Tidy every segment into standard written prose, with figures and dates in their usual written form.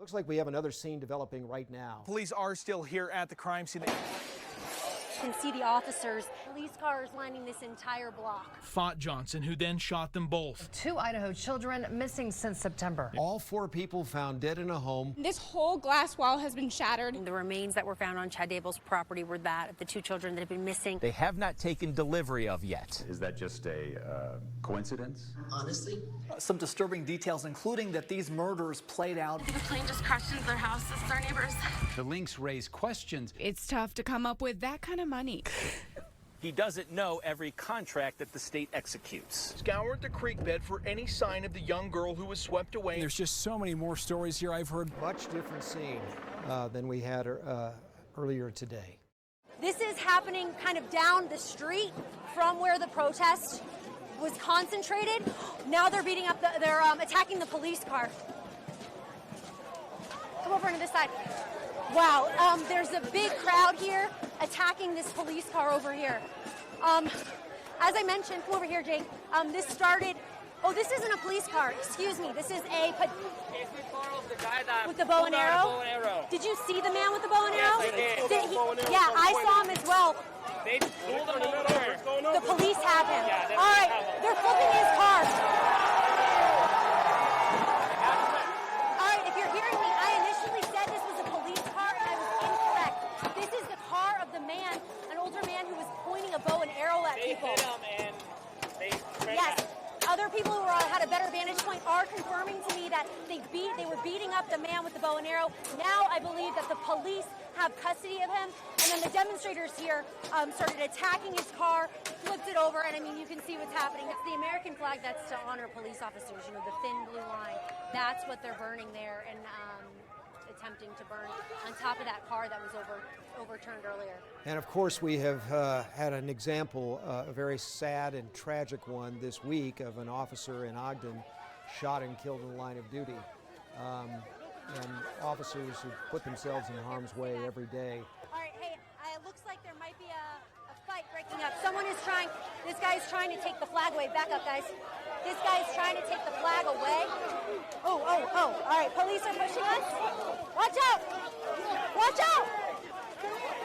Looks like we have another scene developing right now. Police are still here at the crime scene. You can see the officers, police cars lining this entire block. Fought Johnson, who then shot them both. 2 Idaho children missing since September. All 4 people found dead in a home. This whole glass wall has been shattered. The remains that were found on Chad Dable's property were that of the 2 children that have been missing. They have not taken delivery of yet. Is that just a coincidence? Honestly, Some disturbing details, including that these murders played out. The plane just crashed into their house. This is our neighbors. The links raise questions. It's tough to come up with that kind of money. He doesn't know every contract that the state executes. Scoured the creek bed for any sign of the young girl who was swept away. There's just so many more stories here I've heard. Much different scene than we had earlier today. This is happening kind of down the street from where the protest was concentrated. Now they're beating up they're attacking the police car. Come over to this side. Wow, there's a big crowd here attacking this police car over here. As I mentioned, come over here, Jake. This started. Oh, this isn't a police car. Excuse me. This is a. It's the car of the guy that with the bow and arrow. Did you see the man with the bow and arrow? Yes, I did. Yeah, I saw him as well. They pulled him over. The police have him. Yeah, all right, they're flipping his car. All right, if you're hearing me, I initially said this was a police car, and I was incorrect. This is the car of the man, an older man who was pointing a bow and arrow at people. They hit him and they yes. Other people who had a better vantage point are confirming to me that they were beating up the man with the bow and arrow. Now I believe that the police have custody of him, and then the demonstrators here started attacking his car, flipped it over, and I mean, you can see what's happening. It's the American flag that's to honor police officers, you know, the thin blue line. That's what they're burning there and attempting to burn on top of that car that was overturned earlier. And of course, we have had an example, a very sad and tragic one this week of an officer in Ogden shot and killed in the line of duty. And officers who put themselves in harm's way every day. All right, hey, it looks like there might be a fight breaking up. This guy's trying to take the flag away. Back up, guys. This guy's trying to take the flag away. Oh. All right, police are pushing us. Watch out. Watch out.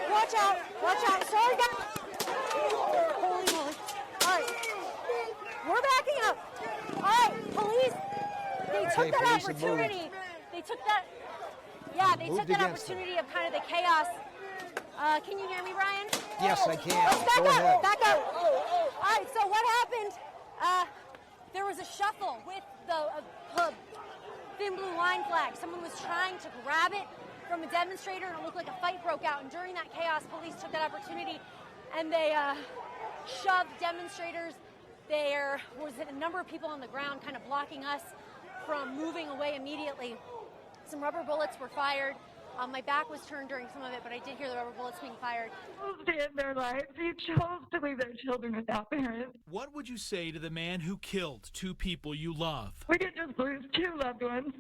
Watch out. Watch out. Sorry, guys. Holy moly. All right. We're backing up. All right, police. They took that opportunity. They took that. Yeah, they took that opportunity of kind of the chaos. Can you hear me, Brian? Yes, I can. Go ahead. Back up. All right, so what happened? There was a shuffle with the thin blue line flag. Someone was trying to grab it from a demonstrator, and it looked like a fight broke out. And during that chaos, police took that opportunity, and they shoved demonstrators. There was a number of people on the ground kind of blocking us from moving away immediately. Some rubber bullets were fired. My back was turned during some of it, but I did hear the rubber bullets being fired. They end their lives. They chose to leave their children without parents. What would you say to the man who killed 2 people you love? We didn't just lose 2 loved ones.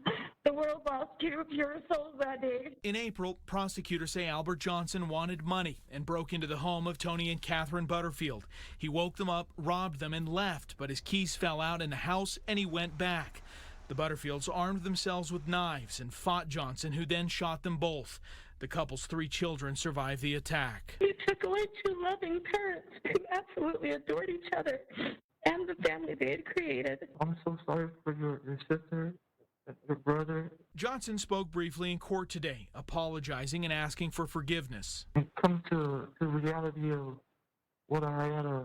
The world lost 2 pure souls that day. In April, prosecutors say Albert Johnson wanted money and broke into the home of Tony and Catherine Butterfield. He woke them up, robbed them, and left, but his keys fell out in the house and he went back. The Butterfields armed themselves with knives and fought Johnson, who then shot them both. The couple's 3 children survived the attack. You took away 2 loving parents who absolutely adored each other and the family they had created. I'm so sorry for your sister, your brother. Johnson spoke briefly in court today, apologizing and asking for forgiveness. It comes to the reality of what I had to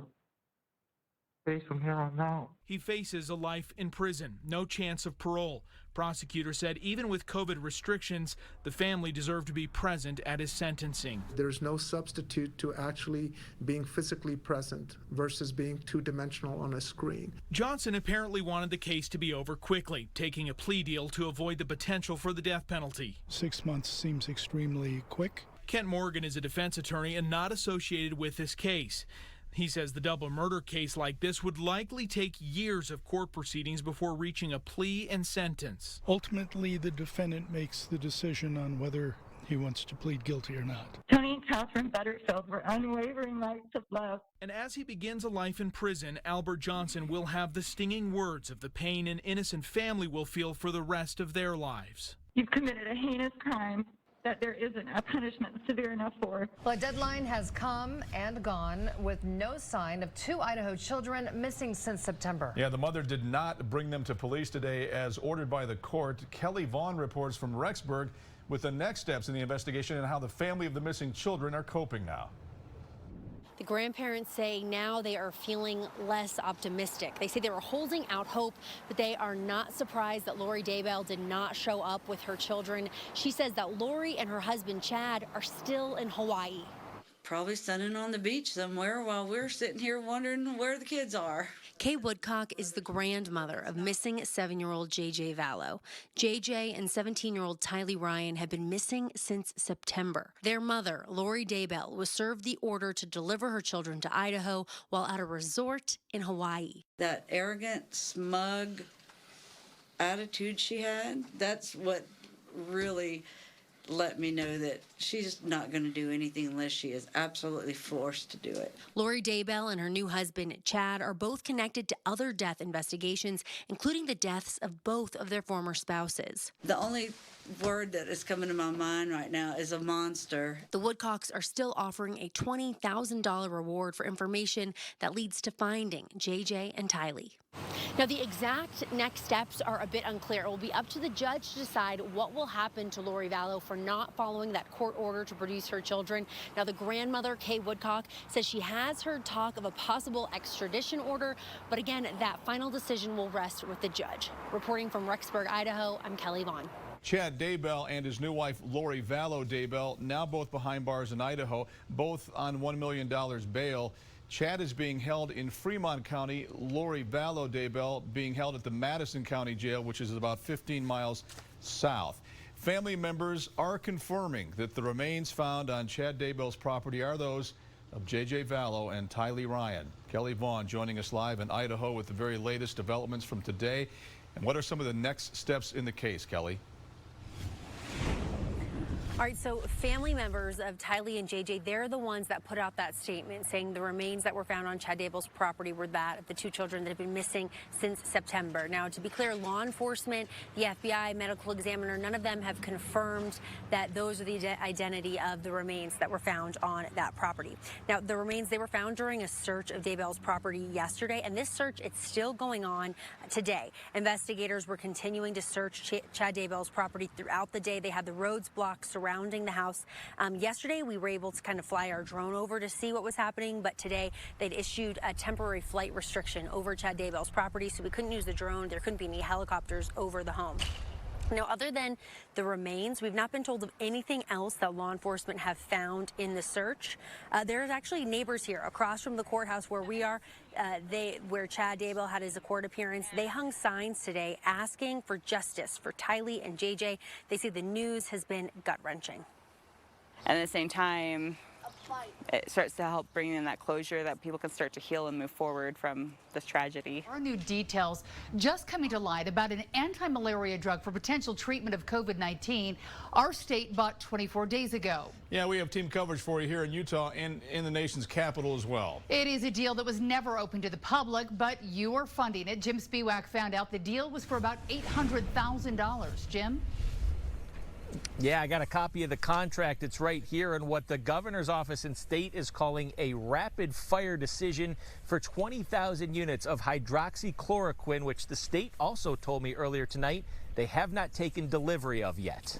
face from here on out. He faces a life in prison, no chance of parole. Prosecutors said even with COVID restrictions, the family deserved to be present at his sentencing. There's no substitute to actually being physically present versus being two-dimensional on a screen. Johnson apparently wanted the case to be over quickly, taking a plea deal to avoid the potential for the death penalty. 6 months seems extremely quick. Kent Morgan is a defense attorney and not associated with this case. He says the double murder case like this would likely take years of court proceedings before reaching a plea and sentence. Ultimately, the defendant makes the decision on whether he wants to plead guilty or not. Tony and Catherine Butterfield were unwavering lights of love. And as he begins a life in prison, Albert Johnson will have the stinging words of the pain an innocent family will feel for the rest of their lives. you've committed a heinous crime that there isn't a punishment severe enough for. Well, a deadline has come and gone with no sign of 2 Idaho children missing since September. Yeah, the mother did not bring them to police today as ordered by the court. Kelly Vaughn reports from Rexburg with the next steps in the investigation and how the family of the missing children are coping now. The grandparents say now they are feeling less optimistic. They say they were holding out hope, but they are not surprised that Lori Daybell did not show up with her children. She says that Lori and her husband Chad are still in Hawaii. Probably sunning on the beach somewhere while we're sitting here wondering where the kids are. Kaye Woodcock is the grandmother of missing 7-year-old JJ Vallow. JJ and 17-year-old Tylee Ryan have been missing since September. Their mother, Lori Daybell, was served the order to deliver her children to Idaho while at a resort in Hawaii. That arrogant, smug attitude she had, that's what really let me know that she's not going to do anything unless she is absolutely forced to do it. Lori Daybell and her new husband, Chad, are both connected to other death investigations, including the deaths of both of their former spouses. The only word that is coming to my mind right now is a monster. The Woodcocks are still offering a $20,000 reward for information that leads to finding JJ and Tylee. Now, the exact next steps are a bit unclear. It will be up to the judge to decide what will happen to Lori Vallow for not following that court order to produce her children. Now, the grandmother, Kaye Woodcock, says she has heard talk of a possible extradition order, but again, that final decision will rest with the judge. Reporting from Rexburg, Idaho, I'm Kelly Vaughn. Chad Daybell and his new wife, Lori Vallow Daybell, now both behind bars in Idaho, both on $1 million bail. Chad is being held in Fremont County. Lori Vallow Daybell being held at the Madison County Jail, which is about 15 miles south. Family members are confirming that the remains found on Chad Daybell's property are those of JJ Vallow and Tylee Ryan. Kelly Vaughn joining us live in Idaho with the very latest developments from today. And what are some of the next steps in the case, Kelly? All right, so family members of Tylee and JJ, they're the ones that put out that statement saying the remains that were found on Chad Daybell's property were that of the 2 children that have been missing since September. Now, to be clear, law enforcement, the FBI, medical examiner, none of them have confirmed that those are the identity of the remains that were found on that property. Now, the remains, they were found during a search of Daybell's property yesterday, and this search, it's still going on today. Investigators were continuing to search Chad Daybell's property throughout the day. They had the roads blocked surrounding the house. Yesterday, we were able to kind of fly our drone over to see what was happening, but today they'd issued a temporary flight restriction over Chad Daybell's property, so we couldn't use the drone. There couldn't be any helicopters over the home. Now, other than the remains, we've not been told of anything else that law enforcement have found in the search. There's actually neighbors here across from the courthouse where we are, where Chad Daybell had his court appearance. They hung signs today asking for justice for Tylee and JJ. They say the news has been gut-wrenching. And at the same time, it starts to help bring in that closure that people can start to heal and move forward from this tragedy. Our new details just coming to light about an anti-malaria drug for potential treatment of COVID-19 our state bought 24 days ago. Yeah, we have team coverage for you here in Utah and in the nation's capital as well. It is a deal that was never open to the public, but you are funding it. Jim Spiewak found out the deal was for about $800,000. Jim? Yeah, I got a copy of the contract. It's right here, and what the governor's office and state is calling a rapid fire decision for 20,000 units of hydroxychloroquine, which the state also told me earlier tonight they have not taken delivery of yet.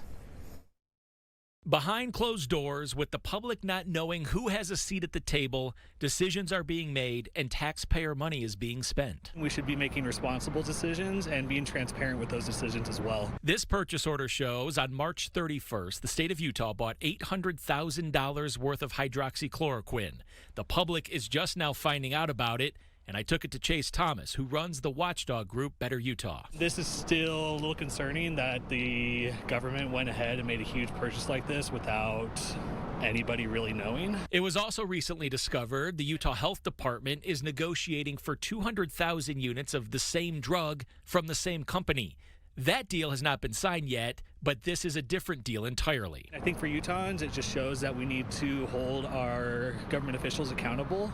Behind closed doors, with the public not knowing who has a seat at the table, decisions are being made and taxpayer money is being spent. We should be making responsible decisions and being transparent with those decisions as well. This purchase order shows on March 31st, the state of Utah bought $800,000 worth of hydroxychloroquine. The public is just now finding out about it, and I took it to Chase Thomas, who runs the watchdog group Better Utah. This is still a little concerning that the government went ahead and made a huge purchase like this without anybody really knowing. It was also recently discovered the Utah Health Department is negotiating for 200,000 units of the same drug from the same company. That deal has not been signed yet, but this is a different deal entirely. I think for Utahns, it just shows that we need to hold our government officials accountable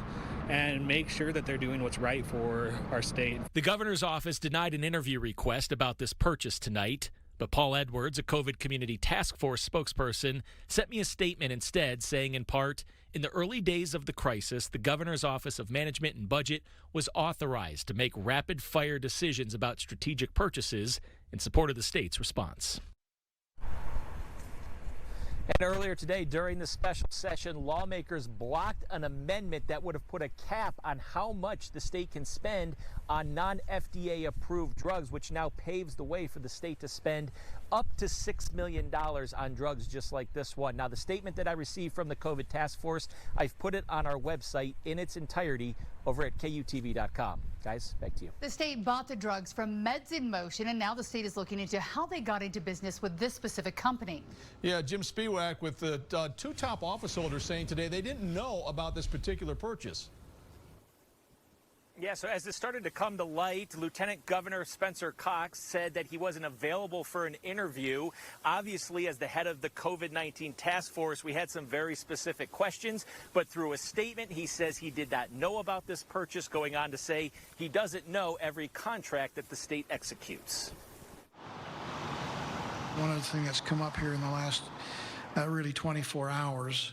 and make sure that they're doing what's right for our state. The governor's office denied an interview request about this purchase tonight. But Paul Edwards, a COVID Community Task Force spokesperson, sent me a statement instead saying, in part, in the early days of the crisis, the Governor's Office of Management and Budget was authorized to make rapid-fire decisions about strategic purchases in support of the state's response. And earlier today, during the special session, lawmakers blocked an amendment that would have put a cap on how much the state can spend on non-FDA approved drugs, which now paves the way for the state to spend up to $6 million on drugs just like this one. Now, the statement that I received from the COVID task force, I've put it on our website in its entirety over at KUTV.com. Guys, back to you. The state bought the drugs from Meds in Motion, and now the state is looking into how they got into business with this specific company. Yeah, Jim Spiewak with the two top office holders saying today they didn't know about this particular purchase. Yeah, so as this started to come to light, Lieutenant Governor Spencer Cox said that he wasn't available for an interview. Obviously, as the head of the COVID-19 task force, we had some very specific questions, but through a statement, he says he did not know about this purchase, going on to say he doesn't know every contract that the state executes. One of the things that's come up here in the last really 24 hours,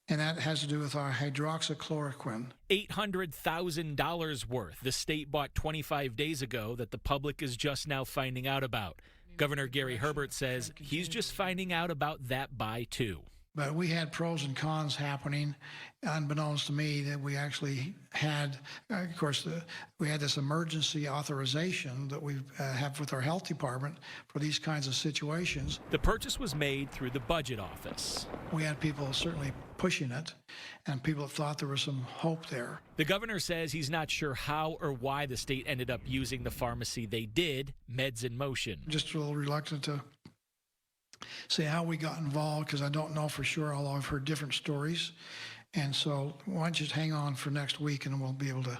and that has to do with our hydroxychloroquine. $800,000 worth the state bought 25 days ago that the public is just now finding out about. Governor Gary Herbert says he's just finding out about that buy, too. But we had pros and cons happening, unbeknownst to me, that we actually had, of course, we had this emergency authorization that we have with our health department for these kinds of situations. The purchase was made through the budget office. We had people certainly pushing it, and people thought there was some hope there. The governor says he's not sure how or why the state ended up using the pharmacy they did, Meds in Motion. Just a little reluctant to say how we got involved, because I don't know for sure, although I've heard different stories. And so why don't you just hang on for next week and we'll be able to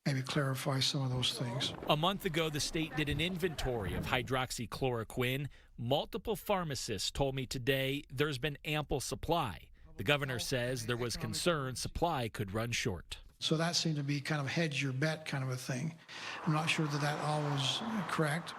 maybe clarify some of those things. A month ago, the state did an inventory of hydroxychloroquine. Multiple pharmacists told me today there's been ample supply. The governor says there was concern supply could run short. So that seemed to be kind of hedge your bet kind of a thing. I'm not sure that that all was correct.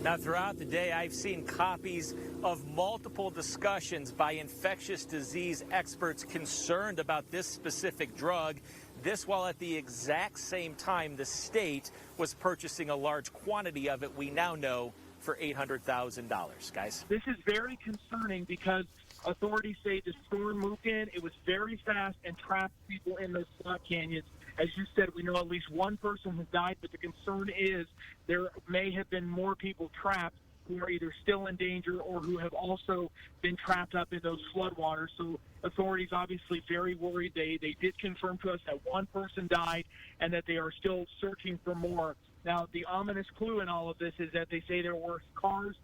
Now, throughout the day, I've seen copies of multiple discussions by infectious disease experts concerned about this specific drug. This while at the exact same time the state was purchasing a large quantity of it, we now know, for $800,000. Guys? This is very concerning because authorities say the storm moved in, it was very fast, and trapped people in those slot canyons. As you said, we know at least one person has died, but the concern is there may have been more people trapped who are either still in danger or who have also been trapped up in those floodwaters. So authorities obviously very worried. They did confirm to us that one person died and that they are still searching for more. Now, the ominous clue in all of this is that they say there were cars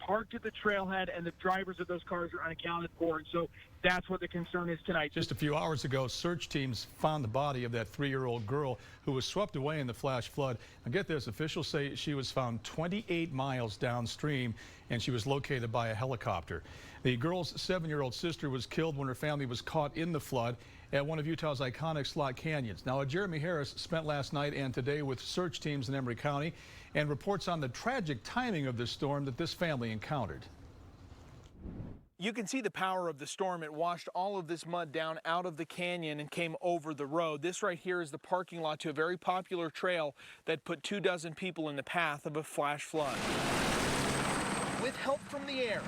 parked at the trailhead, and the drivers of those cars are unaccounted for. And so that's what the concern is tonight. Just a few hours ago, search teams found the body of that 3-year-old girl who was swept away in the flash flood. And get this, officials say she was found 28 miles downstream, and she was located by a helicopter. The girl's 7-year-old sister was killed when her family was caught in the flood at one of Utah's iconic slot canyons. Now, Jeremy Harris spent last night and today with search teams in Emory County and reports on the tragic timing of this storm that this family encountered. You can see the power of the storm. It washed all of this mud down out of the canyon and came over the road. This right here is the parking lot to a very popular trail that put 24 people in the path of a flash flood. With help from the air,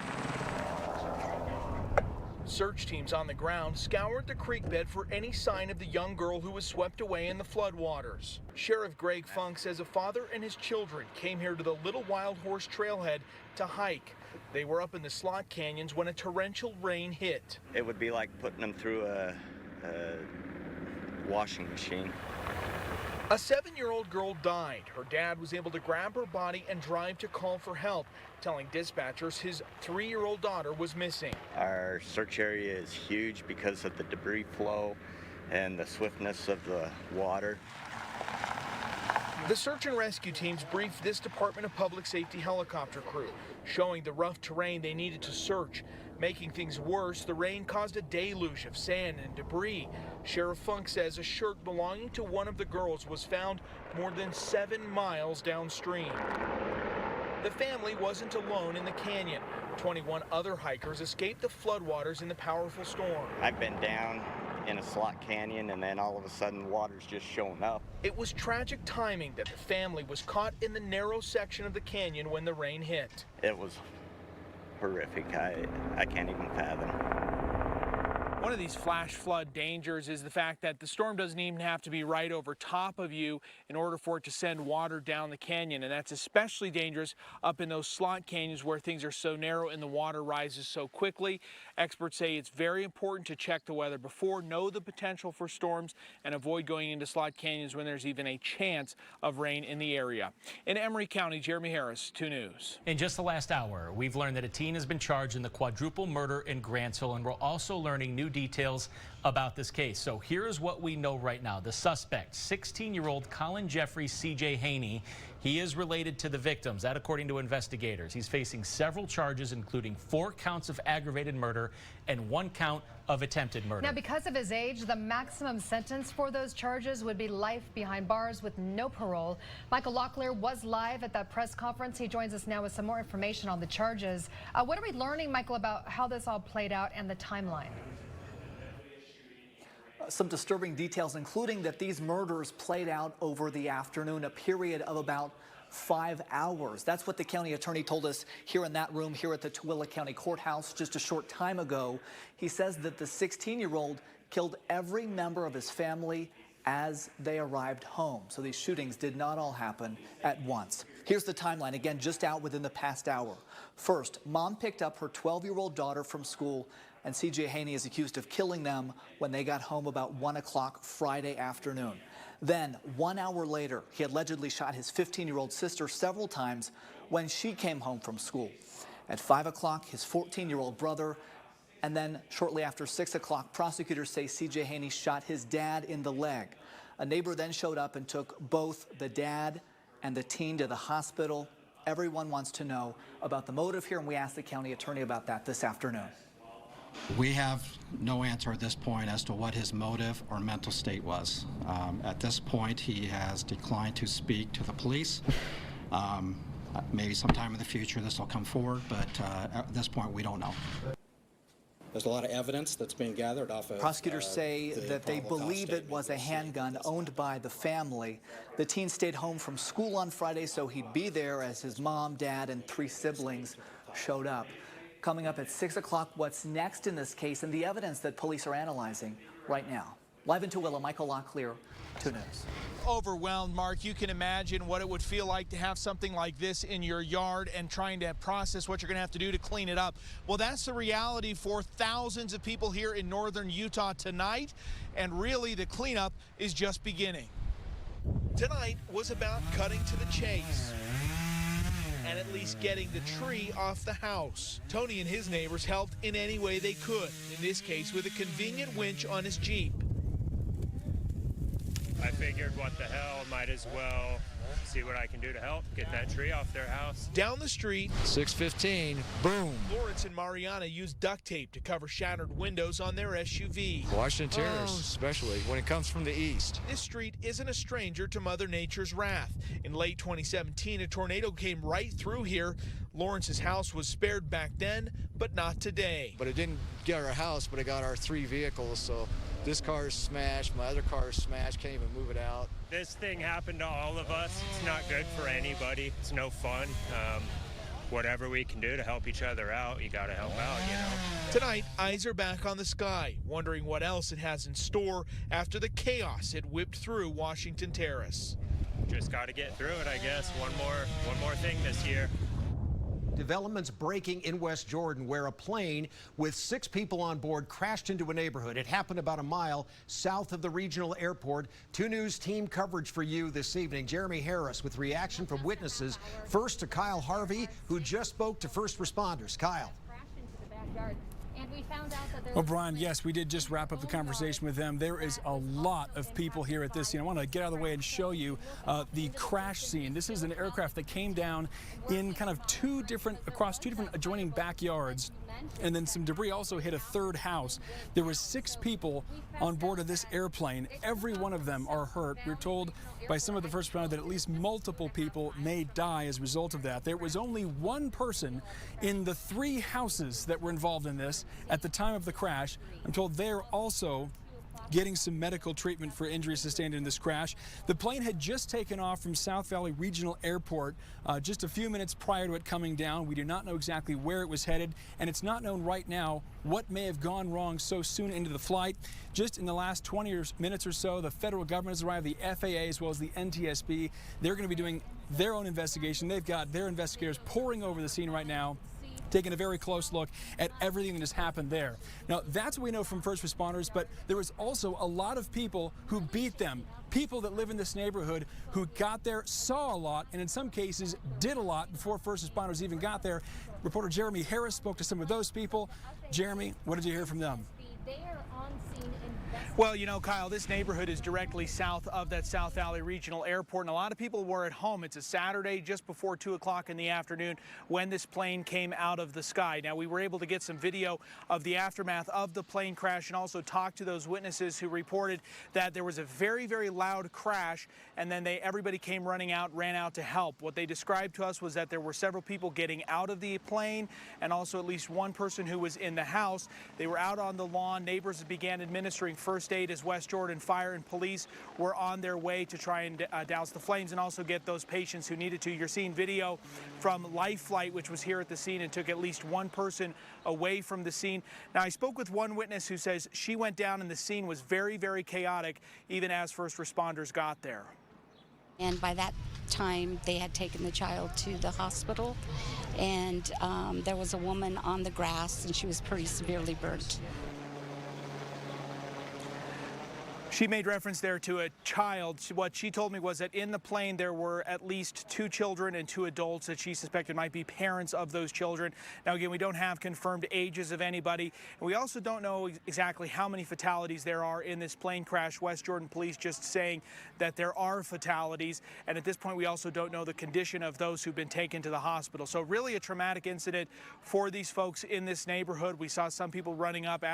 search teams on the ground scoured the creek bed for any sign of the young girl who was swept away in the floodwaters. Sheriff Greg Funk says a father and his children came here to the Little Wild Horse trailhead to hike. They were up in the slot canyons when a torrential rain hit. It would be like putting them through a washing machine. A 7-year-old girl died. Her dad was able to grab her body and drive to call for help, telling dispatchers his 3-year-old daughter was missing. Our search area is huge because of the debris flow and the swiftness of the water. The search and rescue teams briefed this Department of Public Safety helicopter crew, showing the rough terrain they needed to search. Making things worse, the rain caused a deluge of sand and debris. Sheriff Funk says a shirt belonging to one of the girls was found more than 7 miles downstream. The family wasn't alone in the canyon. 21 other hikers escaped the floodwaters in the powerful storm. I've been down in a slot canyon, and then all of a sudden water's just showing up. It was tragic timing that the family was caught in the narrow section of the canyon when the rain hit. It was horrific. I can't even fathom. One of these flash flood dangers is the fact that the storm doesn't even have to be right over top of you in order for it to send water down the canyon. And that's especially dangerous up in those slot canyons where things are so narrow and the water rises so quickly. Experts say it's very important to check the weather before, know the potential for storms, and avoid going into slot canyons when there's even a chance of rain in the area. In Emery County, Jeremy Harris, 2 News. In just the last hour, we've learned that a teen has been charged in the quadruple murder in Grantville, and we're also learning new details about this case. So here's what we know right now. The suspect, 16-year-old Colin Jeffrey C.J. Haney, he is related to the victims, that according to investigators. He's facing several charges, including 4 counts of aggravated murder and 1 count of attempted murder. Now, because of his age, the maximum sentence for those charges would be life behind bars with no parole. Michael Locklear was live at that press conference. He joins us now with some more information on the charges. What are we learning, Michael, about how this all played out and the timeline? Some disturbing details, including that these murders played out over the afternoon, a period of about 5 hours. That's what the county attorney told us here in that room here at the Tooele County Courthouse just a short time ago. He says that the 16-year-old killed every member of his family as they arrived home. So these shootings did not all happen at once. Here's the timeline, again, just out within the past hour. First, mom picked up her 12-year-old daughter from school, and C.J. Haney is accused of killing them when they got home about 1 o'clock Friday afternoon. Then, 1 hour later, he allegedly shot his 15-year-old sister several times when she came home from school. At 5 o'clock, his 14-year-old brother, and then shortly after 6 o'clock, prosecutors say C.J. Haney shot his dad in the leg. A neighbor then showed up and took both the dad and the teen to the hospital. Everyone wants to know about the motive here, and we asked the county attorney about that this afternoon. We have no answer at this point as to what his motive or mental state was. At this point, he has declined to speak to the police. Maybe sometime in the future this will come forward, but at this point we don't know. There's a lot of evidence that's being gathered off of. Prosecutors say that they believe it was a handgun owned by the family. The teen stayed home from school on Friday, so he'd be there as his mom, dad, and 3 siblings showed up. Coming up at 6 o'clock, what's next in this case and the evidence that police are analyzing right now. Live in Tooele, Michael Locklear, 2 News. Overwhelmed, Mark. You can imagine what it would feel like to have something like this in your yard and trying to process what you're going to have to do to clean it up. Well, that's the reality for thousands of people here in northern Utah tonight, and really the cleanup is just beginning. Tonight was about cutting to the chase and at least getting the tree off the house. Tony and his neighbors helped in any way they could, in this case with a convenient winch on his Jeep. I figured, what the hell, might as well see what I can do to help get that tree off their house. Down the street, 6:15, boom. Lawrence and Mariana used duct tape to cover shattered windows on their SUV. Washington Terrace, especially when it comes from the east. This street isn't a stranger to Mother Nature's wrath. In late 2017, a tornado came right through here. Lawrence's house was spared back then, but not today. But it didn't get our house, but it got our 3 vehicles, so this car is smashed, my other car is smashed, can't even move it out. This thing happened to all of us. It's not good for anybody. It's no fun. Whatever we can do to help each other out, you got to help out, you know. Tonight, eyes are back on the sky, wondering what else it has in store after the chaos it whipped through Washington Terrace. Just got to get through it, I guess. One more thing this year. Developments breaking in West Jordan, where a plane with 6 people on board crashed into a neighborhood. It happened about a mile south of the regional airport. 2 News team coverage for you this evening. Jeremy Harris with reaction from witnesses. First to Kyle Harvey, who just spoke to first responders. Kyle. And we found out that there Well, Brian, yes, we did just wrap up the conversation with them. There is a lot of people here at this scene. I want to get out of the way and show you the crash scene. This is an aircraft that came down in kind of across two different adjoining backyards. And then some debris also hit a third house. There was 6 people on board of this airplane. Every one of them are hurt. We're told by some of the first responders that at least multiple people may die as a result of that. There was only one person in the 3 houses that were involved in this at the time of the crash. I'm told they're also getting some medical treatment for injuries sustained in this crash. The plane had just taken off from South Valley Regional Airport just a few minutes prior to it coming down. We do not know exactly where it was headed, and it's not known right now what may have gone wrong so soon into the flight. Just in the last 20 minutes or so, the federal government has arrived, the FAA as well as the NTSB. They're going to be doing their own investigation. They've got their investigators pouring over the scene right now, taking a very close look at everything that has happened there. Now, that's what we know from first responders, but there was also a lot of people who beat them. People that live in this neighborhood who got there, saw a lot, and in some cases did a lot before first responders even got there. Reporter Jeremy Harris spoke to some of those people. Jeremy, what did you hear from them? Well, you know, Kyle, this neighborhood is directly south of that South Valley Regional Airport, and a lot of people were at home. It's a Saturday just before 2 o'clock in the afternoon when this plane came out of the sky. Now, we were able to get some video of the aftermath of the plane crash and also talk to those witnesses who reported that there was a very, very loud crash, and then everybody came running out, ran out to help. What they described to us was that there were several people getting out of the plane and also at least one person who was in the house. They were out on the lawn. Neighbors began administering first aid as West Jordan Fire and Police were on their way to try and douse the flames and also get those patients who needed to. You're seeing video from Life Flight, which was here at the scene and took at least one person away from the scene. Now, I spoke with one witness who says she went down and the scene was very, very chaotic, even as first responders got there. And by that time, they had taken the child to the hospital, and there was a woman on the grass, and she was pretty severely burnt. She made reference there to a child. What she told me was that in the plane there were at least 2 children and 2 adults that she suspected might be parents of those children. Now, again, we don't have confirmed ages of anybody. And we also don't know exactly how many fatalities there are in this plane crash. West Jordan Police just saying that there are fatalities. And at this point, we also don't know the condition of those who've been taken to the hospital. So really a traumatic incident for these folks in this neighborhood. We saw some people running up,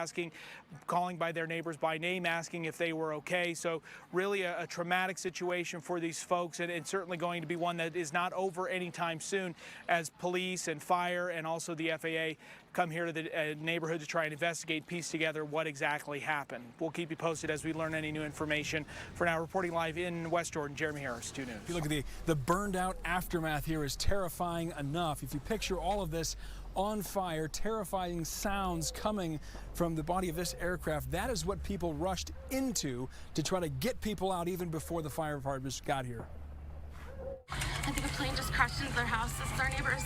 calling by their neighbors by name, asking if they were okay. So really a traumatic situation for these folks, and certainly going to be one that is not over anytime soon as police and fire and also the FAA come here to the neighborhood to try and investigate, piece together what exactly happened. We'll keep you posted as we learn any new information. For now, reporting live in West Jordan, Jeremy Harris, 2 News. If you look at the burned out aftermath here is terrifying enough. If you picture all of this on fire, terrifying sounds coming from the body of this aircraft, that is what people rushed into to try to get people out even before the fire departments got here. I think a plane just crashed into their house. This is our neighbors.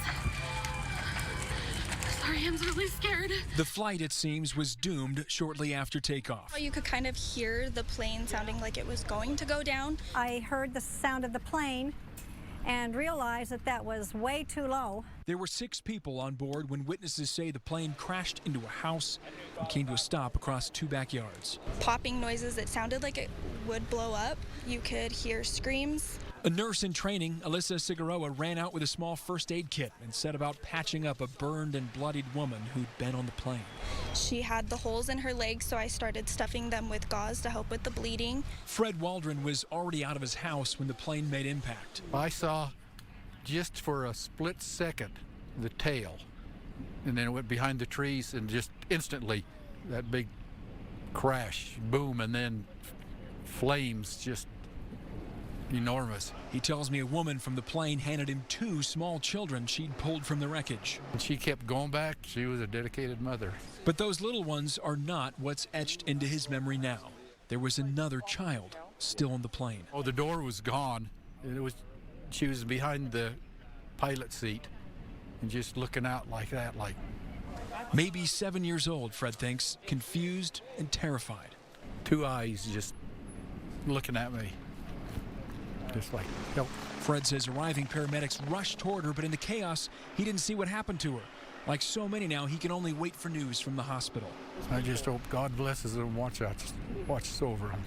Sorry, I'm really scared. The flight, it seems, was doomed shortly after takeoff. You could kind of hear the plane sounding like it was going to go down. I heard the sound of the plane and realized that that was way too low. There were 6 people on board when witnesses say the plane crashed into a house and came to a stop across 2 backyards. Popping noises that sounded like it would blow up. You could hear screams. A nurse in training, Alyssa Cigaroa, ran out with a small first aid kit and set about patching up a burned and bloodied woman who'd been on the plane. She had the holes in her legs, so I started stuffing them with gauze to help with the bleeding. Fred Waldron was already out of his house when the plane made impact. I saw just for a split second the tail, and then it went behind the trees, and just instantly that big crash, boom, and then flames, just enormous. He tells me a woman from the plane handed him 2 small children she'd pulled from the wreckage. And she kept going back. She was a dedicated mother. But those little ones are not what's etched into his memory now. There was another child still on the plane. Oh, the door was gone. She was behind the pilot seat and just looking out like that, like. Maybe 7 years old, Fred thinks, confused and terrified. 2 eyes just looking at me. Just like, help. Fred says arriving paramedics rushed toward her, but in the chaos, he didn't see what happened to her. Like so many now, he can only wait for news from the hospital. I just hope God blesses them and watches over them.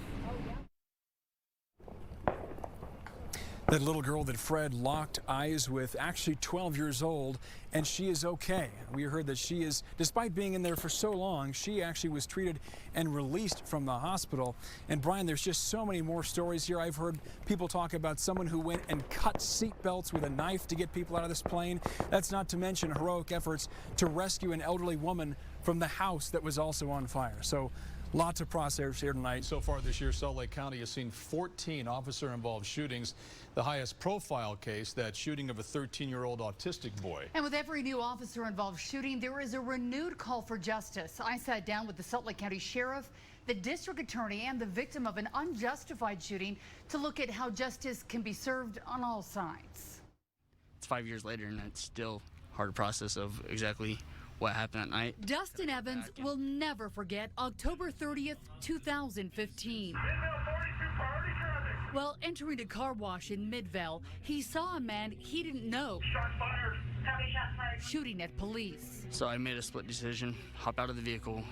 That little girl that Fred locked eyes with, actually 12 years old, and she is okay. We heard that she is, despite being in there for so long, she actually was treated and released from the hospital. And Brian, there's just so many more stories here. I've heard people talk about someone who went and cut seat belts with a knife to get people out of this plane. That's not to mention heroic efforts to rescue an elderly woman from the house that was also on fire. So lots of process here tonight. So far this year, Salt Lake County has seen 14 officer-involved shootings. The highest profile case, that shooting of a 13-year-old autistic boy. And with every new officer-involved shooting, there is a renewed call for justice. I sat down with the Salt Lake County Sheriff, the district attorney, and the victim of an unjustified shooting to look at how justice can be served on all sides. It's 5 years later, and it's still hard to process of exactly what happened at night. Dustin Evans will never forget October 30th, 2015. While entering a car wash in Midvale, he saw a man he didn't know shooting at police. So I made a split decision, hop out of the vehicle,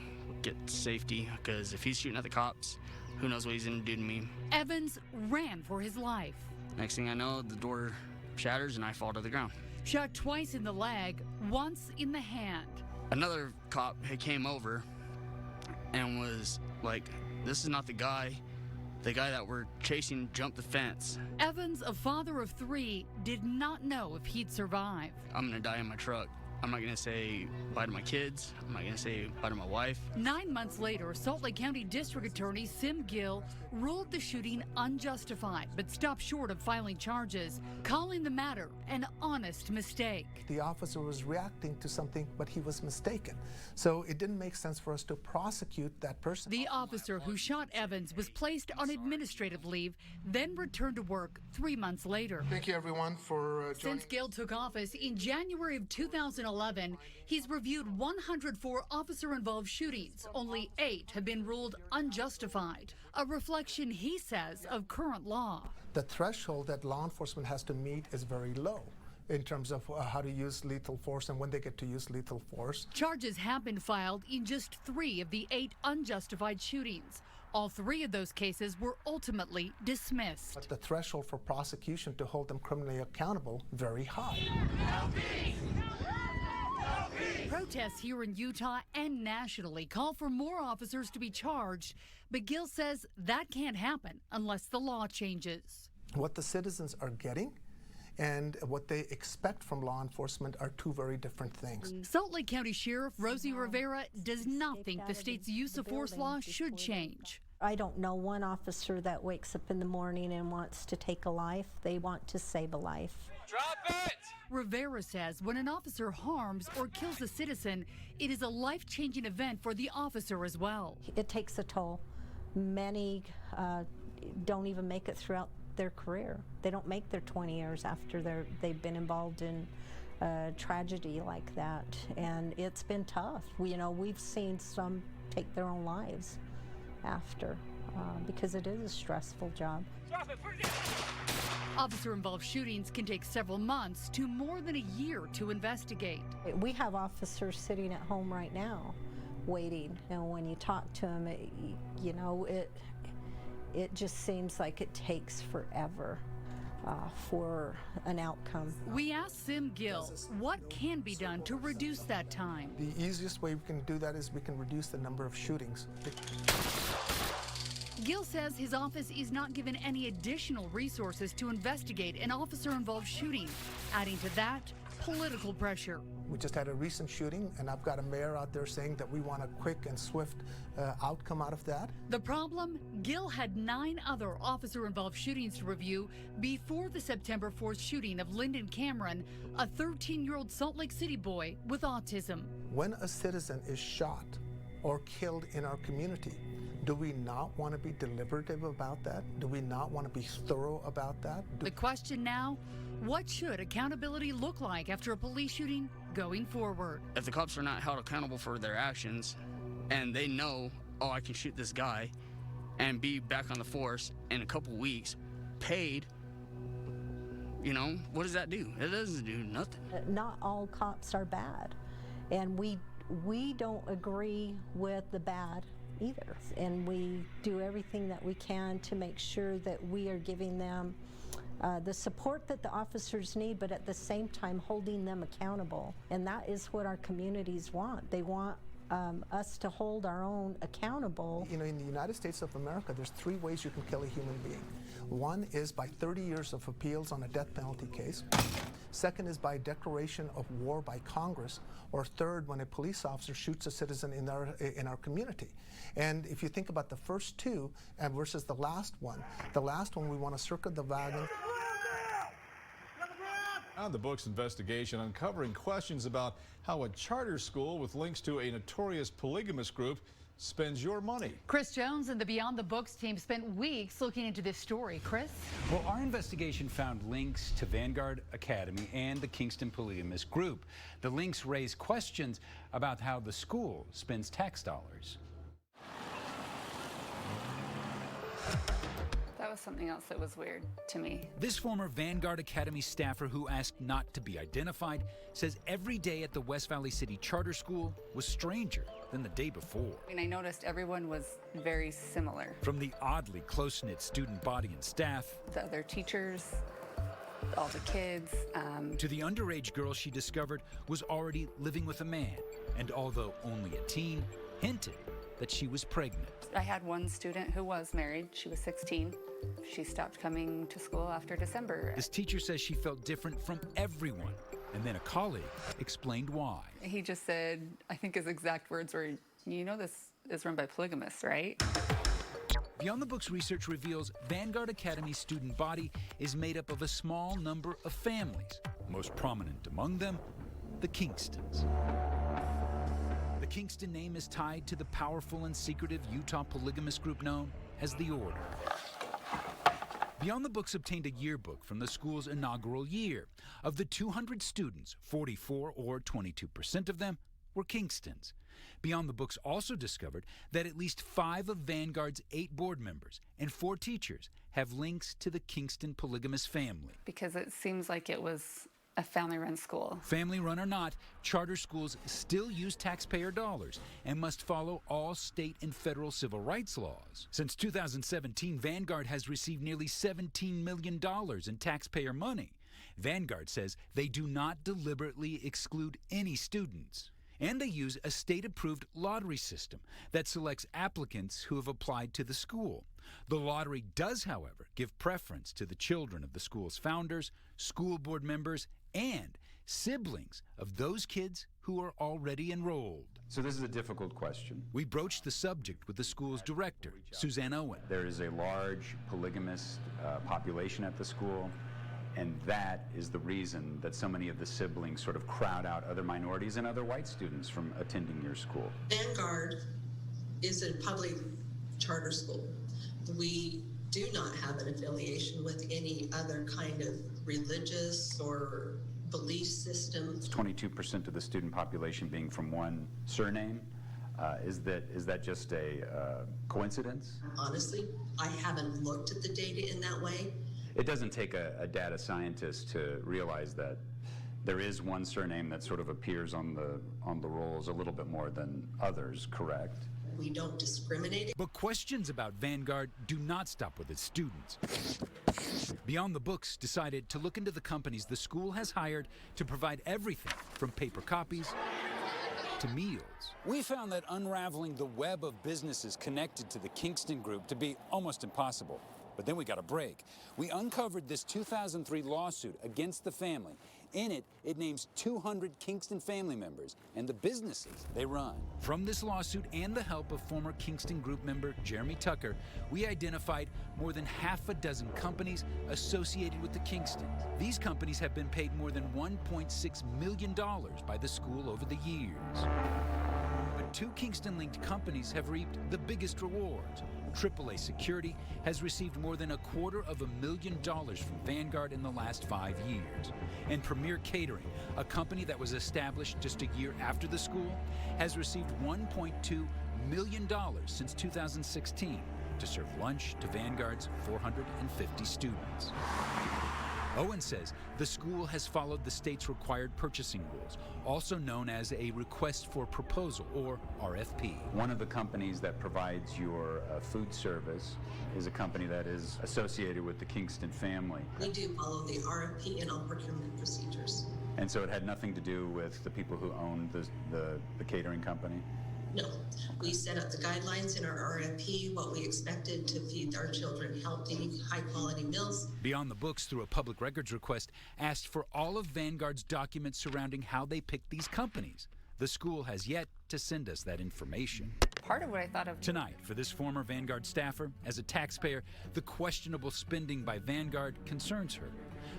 get safety, because if he's shooting at the cops, who knows what he's going to do to me. Evans ran for his life. Next thing I know, the door shatters and I fall to the ground. Shot twice in the leg, once in the hand. Another cop came over and was like, this is not the guy. The guy that we're chasing jumped the fence. Evans, a father of 3, did not know if he'd survive. I'm gonna die in my truck. I'm not gonna say bye to my kids. I'm not gonna say bye to my wife. 9 months later, Salt Lake County District Attorney Sim Gill ruled the shooting unjustified, but stopped short of filing charges, calling the matter an honest mistake. The officer was reacting to something, but he was mistaken. So it didn't make sense for us to prosecute that person. The officer who shot Evans was placed on administrative leave, then returned to work 3 months later. Thank you, everyone, for joining. Since Gill took office in January of 2011, he's reviewed 104 officer-involved shootings. Only 8 have been ruled unjustified, a reflection, he says, of current law. The threshold that law enforcement has to meet is very low in terms of how to use lethal force and when they get to use lethal force. Charges have been filed in just 3 of the 8 unjustified shootings. All 3 of those cases were ultimately dismissed. But the threshold for prosecution to hold them criminally accountable, very high. Protests here in Utah and nationally call for more officers to be charged, but Gill says that can't happen unless the law changes. What the citizens are getting and what they expect from law enforcement are 2 very different things. Salt Lake County Sheriff Rosie Rivera does not think the state's use of force law should change. I don't know one officer that wakes up in the morning and wants to take a life. They want to save a life. Drop it! Rivera says when an officer harms or kills a citizen, it is a life-changing event for the officer as well. It takes a toll. Many don't even make it throughout their career. They don't make their 20 years after they've been involved in tragedy like that, and it's been tough. We've seen some take their own lives after because it is a stressful job. Officer-involved shootings can take several months to more than a year to investigate. We have officers sitting at home right now waiting, and when you talk to them, it just seems like it takes forever for an outcome. We asked Sim Gill what can be done to reduce that time. The easiest way we can do that is we can reduce the number of shootings. Gill says his office is not given any additional resources to investigate an officer-involved shooting, adding to that political pressure. We just had a recent shooting, and I've got a mayor out there saying that we want a quick and swift outcome out of that. The problem? Gill had 9 other officer-involved shootings to review before the September 4th shooting of Lyndon Cameron, a 13-year-old Salt Lake City boy with autism. When a citizen is shot or killed in our community, do we not want to be deliberative about that? Do we not want to be thorough about that? The question now, what should accountability look like after a police shooting going forward? If the cops are not held accountable for their actions and they know, oh, I can shoot this guy and be back on the force in a couple weeks, paid, what does that do? It doesn't do nothing. Not all cops are bad. And we don't agree with the bad either. And we do everything that we can to make sure that we are giving them the support that the officers need, but at the same time holding them accountable. And that is what our communities want. They want us to hold our own accountable. You know, in the United States of America, there's 3 ways you can kill a human being. One is by 30 years of appeals on a death penalty case. Second is by declaration of war by Congress. Or third, when a police officer shoots a citizen in our community. And if you think about the first 2 versus the last one we want to circle the wagon. On the book's investigation, uncovering questions about how a charter school with links to a notorious polygamous group spends your money. Chris Jones and the Beyond the Books team spent weeks looking into this story. Chris? Well, our investigation found links to Vanguard Academy and the Kingston Polygamous Group. The links raise questions about how the school spends tax dollars. That was something else that was weird to me. This former Vanguard Academy staffer who asked not to be identified says every day at the West Valley City Charter School was stranger than the day before. I mean, I noticed everyone was very similar. From the oddly close-knit student body and staff, The other teachers, all the kids. To the underage girl she discovered was already living with a man, and although only a teen, hinted that she was pregnant. I had one student who was married. She was 16. She stopped coming to school after December. This teacher says she felt different from everyone, and then a colleague explained why. He just said, I think his exact words were, you know this is run by polygamists, right? Beyond the Book's research reveals Vanguard Academy's student body is made up of a small number of families, most prominent among them, the Kingstons. The Kingston name is tied to the powerful and secretive Utah polygamous group known as the Order. Beyond the Books obtained a yearbook from the school's inaugural year. Of the 200 students, 44 or 22% of them were Kingstons. Beyond the Books also discovered that at least 5 of Vanguard's 8 board members and 4 teachers have links to the Kingston polygamous family. Because it seems like it was a family-run school. Family-run or not, charter schools still use taxpayer dollars and must follow all state and federal civil rights laws. Since 2017, Vanguard has received nearly $17 million in taxpayer money. Vanguard says they do not deliberately exclude any students. And they use a state-approved lottery system that selects applicants who have applied to the school. The lottery does, however, give preference to the children of the school's founders, school board members, and siblings of those kids who are already enrolled. So this is a difficult question. We broached the subject with the school's director, Suzanne Owen. There is a large polygamist population at the school, and that is the reason that so many of the siblings sort of crowd out other minorities and other white students from attending your school. Vanguard is a public charter school. We do not have an affiliation with any other kind of religious or belief system. It's 22% of the student population being from one surname. Is that just a coincidence? Honestly, I haven't looked at the data in that way. It doesn't take a data scientist to realize that there is one surname that sort of appears on the rolls a little bit more than others, correct? We don't discriminate. But questions about Vanguard do not stop with its students. Beyond the Books decided to look into the companies the school has hired to provide everything from paper copies to meals. We found that unraveling the web of businesses connected to the Kingston Group to be almost impossible. But then we got a break. We uncovered this 2003 lawsuit against the family. In it, it names 200 Kingston family members and the businesses they run. From this lawsuit and the help of former Kingston Group member Jeremy Tucker, we identified more than half a dozen companies associated with the Kingstons. These companies have been paid more than $1.6 million by the school over the years. But 2 Kingston-linked companies have reaped the biggest rewards. AAA Security has received more than $250,000 from Vanguard in the last 5 years. And Premier Catering, a company that was established just a year after the school, has received $1.2 million since 2016 to serve lunch to Vanguard's 450 students. Owen says the school has followed the state's required purchasing rules, also known as a request for proposal, or RFP. One of the companies that provides your food service is a company that is associated with the Kingston family. We do follow the RFP and all procurement procedures. And so it had nothing to do with the people who owned the catering company? No. We set up the guidelines in our RFP, what we expected to feed our children healthy, high-quality meals. Beyond the Books, through a public records request, asked for all of Vanguard's documents surrounding how they picked these companies. The school has yet to send us that information. Part of what I thought of Tonight, for this former Vanguard staffer, as a taxpayer, the questionable spending by Vanguard concerns her.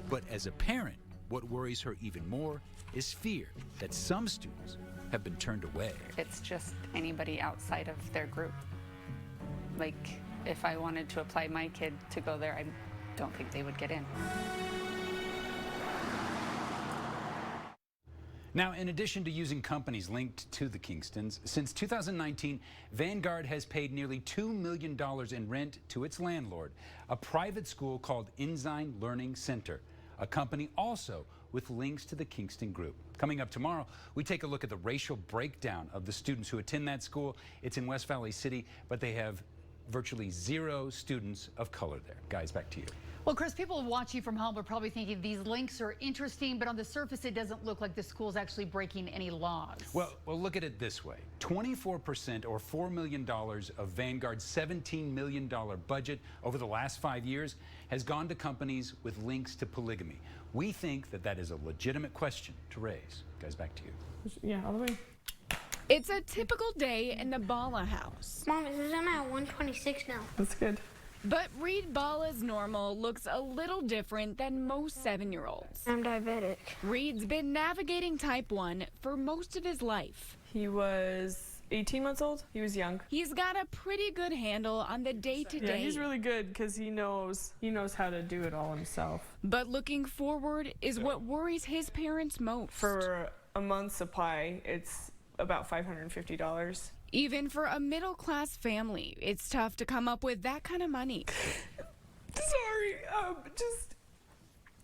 But as a parent, what worries her even more is fear that some students have been turned away. it's just anybody outside of their group. Like, if I wanted to apply my kid to go there, I don't think they would get in. Now, in addition to using companies linked to the Kingstons, since 2019, Vanguard has paid nearly $2 million in rent to its landlord, a private school called Ensign Learning Center, a company also with links to the Kingston Group. Coming up tomorrow, we take a look at the racial breakdown of the students who attend that school. It's in West Valley City, but they have virtually 0 students of color there. Guys, back to you. Well, Chris, people watching from home are probably thinking these links are interesting, but on the surface, it doesn't look like the school's actually breaking any laws. Well, look at it this way. 24% or $4 million of Vanguard's $17 million budget over the last 5 years has gone to companies with links to polygamy. We think that that is a legitimate question to raise. Guys, back to you. Yeah, all the way. It's a typical day in the Bala house. Mom, it says I'm at 126 now. That's good. But Reed Bala's normal looks a little different than most 7-year-olds. I'm diabetic. Reed's been navigating type 1 for most of his life. He was 18 months old. He was young. He's got a pretty good handle on the day-to-day. Yeah, he's really good because he knows how to do it all himself. But looking forward is what worries his parents most. For a month's supply, it's about $550. Even for a middle-class family, it's tough to come up with that kind of money. Sorry,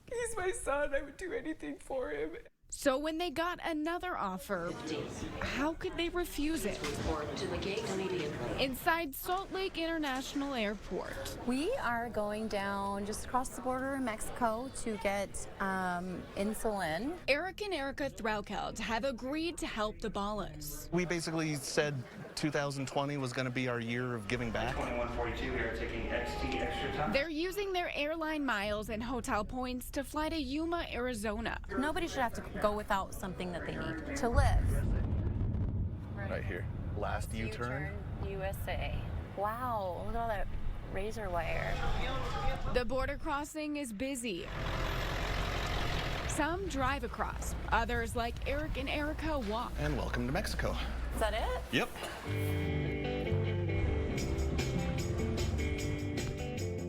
he's my son. I would do anything for him. So when they got another offer, how could they refuse it? Inside Salt Lake International Airport. We are going down just across the border in Mexico to get insulin. Eric and Erica Thraukeld have agreed to help the Balas. We basically said 2020 was going to be our year of giving back. 2142, we are taking XT extra time. They're using their airline miles and hotel points to fly to Yuma, Arizona. Nobody should have to go without something that they need to live. Right here. Last U-turn. USA. Wow, look at all that razor wire. The border crossing is busy. Some drive across. Others, like Eric and Erica, walk. And welcome to Mexico. Is that it? Yep.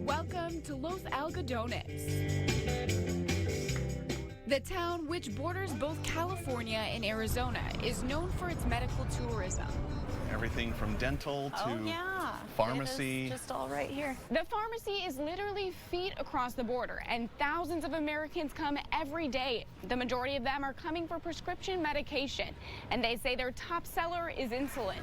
Welcome to Los Algodones. The town, which borders both California and Arizona, is known for its medical tourism. Everything from dental to pharmacy. It is just all right here. The pharmacy is literally feet across the border, and thousands of Americans come every day. The majority of them are coming for prescription medication, and they say their top seller is insulin.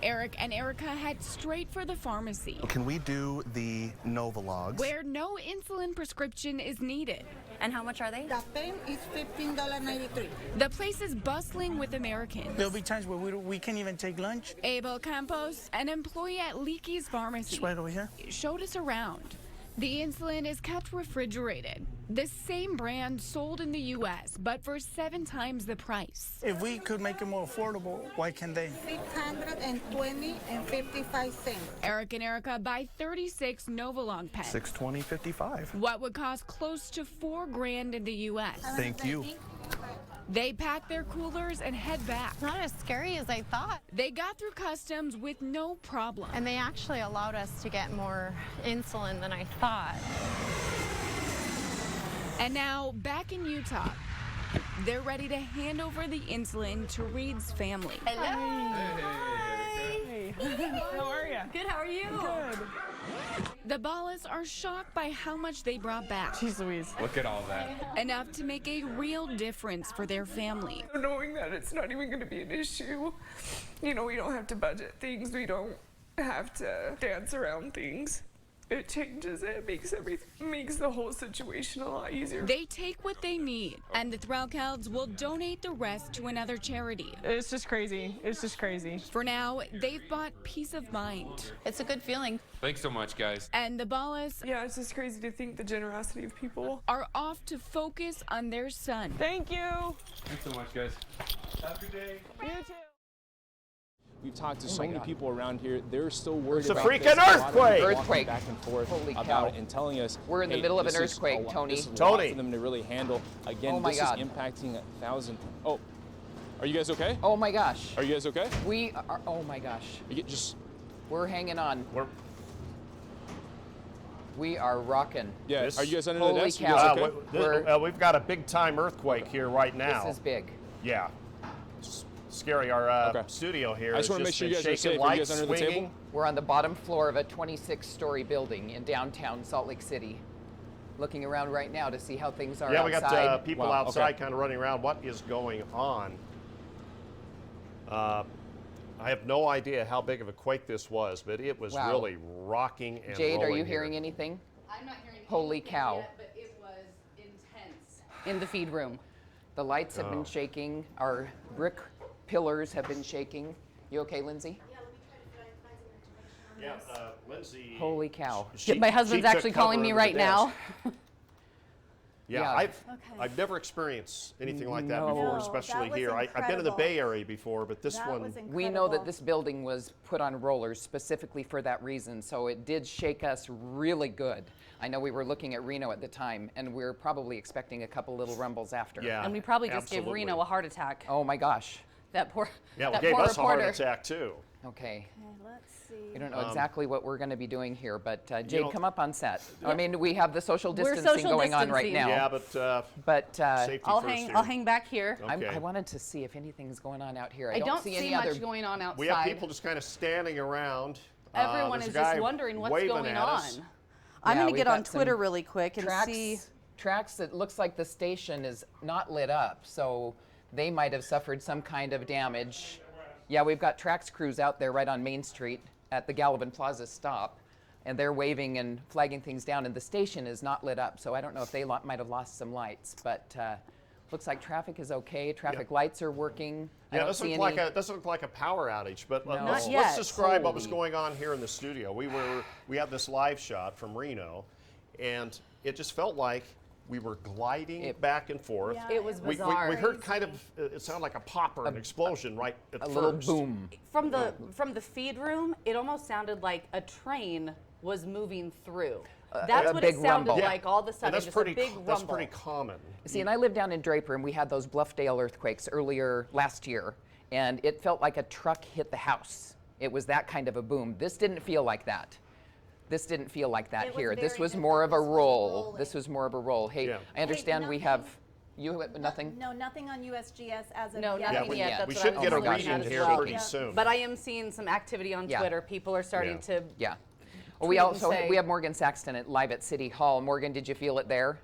Eric and Erica head straight for the pharmacy. Can we do the Novalogs? Where no insulin prescription is needed. And how much are they? The pen is $15.93. The place is bustling with Americans. There'll be times where we can't even take lunch. Abel Campos, an employee at Leakey's Pharmacy, Right over here. showed us around. The insulin is kept refrigerated. The same brand sold in the U.S., but for 7 times the price. If we could make it more affordable, why can't they? $620.55. Eric and Erica buy 36 Novolog pens. $620.55. What would cost close to $4,000 in the U.S. Thank you. They pack their coolers and head back. Not as scary as I thought. They got through customs with no problem. And they actually allowed us to get more insulin than I thought. And now, back in Utah, they're ready to hand over the insulin to Reed's family. Hello. Hey. How are you? Good, how are you? Good. The Ballas are shocked by how much they brought back. Jeez Louise. Look at all that. Enough to make a real difference for their family. Knowing that it's not even going to be an issue. You know, we don't have to budget things. We don't have to dance around things. It changes it, makes the whole situation a lot easier. They take what they need, and the Threlkelds will donate the rest to another charity. It's just crazy. It's just crazy. For now, they've bought peace of mind. It's a good feeling. Thanks so much, guys. And the Ballas, Yeah, it's just crazy to think the generosity of people. are off to focus on their son. Thank you. Thanks so much, guys. Have a good day. You too. We've talked to so many people around here. They're still worried It's a about freaking this. earthquake! Earthquake! Back and forth about it and telling us We're in the hey, middle of an this is earthquake, a lot- Tony. This is a lot Tony. for them to really handle. Again, Oh my this God. is impacting 1,000. Oh, are you guys okay? Oh my gosh. Are you guys okay? We are, oh my gosh. Just. We're hanging on. We are rocking. Yeah, This- are you guys under the Holy desk? You cow. guys okay? We're- We've got a big time earthquake here right now. This is big. Yeah. Scary. Our studio here. I just has want to make sure you been guys are shaking, safe. Are you lights guys under the swinging. table? We're on the bottom floor of a 26-story building in downtown Salt Lake City. Looking around right now to see how things are Yeah, we outside. got people outside kind of running around. What is going on? I have no idea how big of a quake this was, but it was Wow. really rocking and Jade, are rolling you here. hearing anything? I'm not hearing Holy cow. yet, but it was intense. In the feed room. The lights have Oh. been shaking. Our brick pillars have been shaking. You okay, Lindsay? Yeah, Lindsay. Holy cow. My husband's actually calling me right now. Yeah, Yeah. I've never experienced anything like that No. before, No, especially that was here. I've been in the incredible. Bay Area before, but this one. We know that this building was put on rollers specifically for that reason, so it did shake us really good. I know we were looking at Reno at the time, and we were probably expecting a couple little rumbles after. Yeah, And we probably just absolutely. gave Reno a heart attack. Oh my gosh. That poor. Yeah, we that gave poor us a heart reporter. attack too. Okay. Let's see. We don't know exactly what we're going to be doing here, but Jade, know- come up on set. I mean, we have the social We're distancing social going on right distancing. now. Yeah, but safety I'll first hang. here. I'll hang back here. Okay. I wanted to see if anything's going on out here. I don't see see any much other. going on outside. We have people just kind of standing around. Everyone There's is a guy just wondering what's waving going at on. us. I'm Yeah, going to we've get on got some Twitter really quick and tracks, see. Tracks. It looks like the station is not lit up, so they might have suffered some kind of damage. Yeah, we've got tracks crews out there right on Main Street at the Gallivan Plaza stop, and they're waving and flagging things down, and the station is not lit up, so I don't know if they might have lost some lights, but looks like traffic is okay. Traffic lights are working. I Yeah, don't this see looked any. like doesn't look like a power outage, but No. let's Not yet. describe what was Holy. going on here in the studio. We had this live shot from Reno, and it just felt like we were gliding back and forth. Yeah, it was We bizarre. heard kind of it sounded like a pop or an explosion right at a first. little boom. From the feed room, it almost sounded like a train was moving through. That's a what big it sounded rumble. like all of a sudden. And that's just pretty. a big rumble. That's pretty common. See, and I live down in Draper, and we had those Bluffdale earthquakes earlier last year, and it felt like a truck hit the house. It was that kind of a boom. This didn't feel like that. This didn't feel like that It was here. This very was different. more of a This was roll. rolling. This was more of a roll. Hey, Yeah. I understand we nothing. have. You have nothing? No, nothing on USGS as of No, yet. nothing Yeah, yet. That's we what should I was get a looking reading at as here well. pretty soon. But I am seeing some activity on Yeah. Twitter. People are starting to. Yeah. Well, we tweet and also say- we have Morgan Saxton live at City Hall. Morgan, did you feel it there?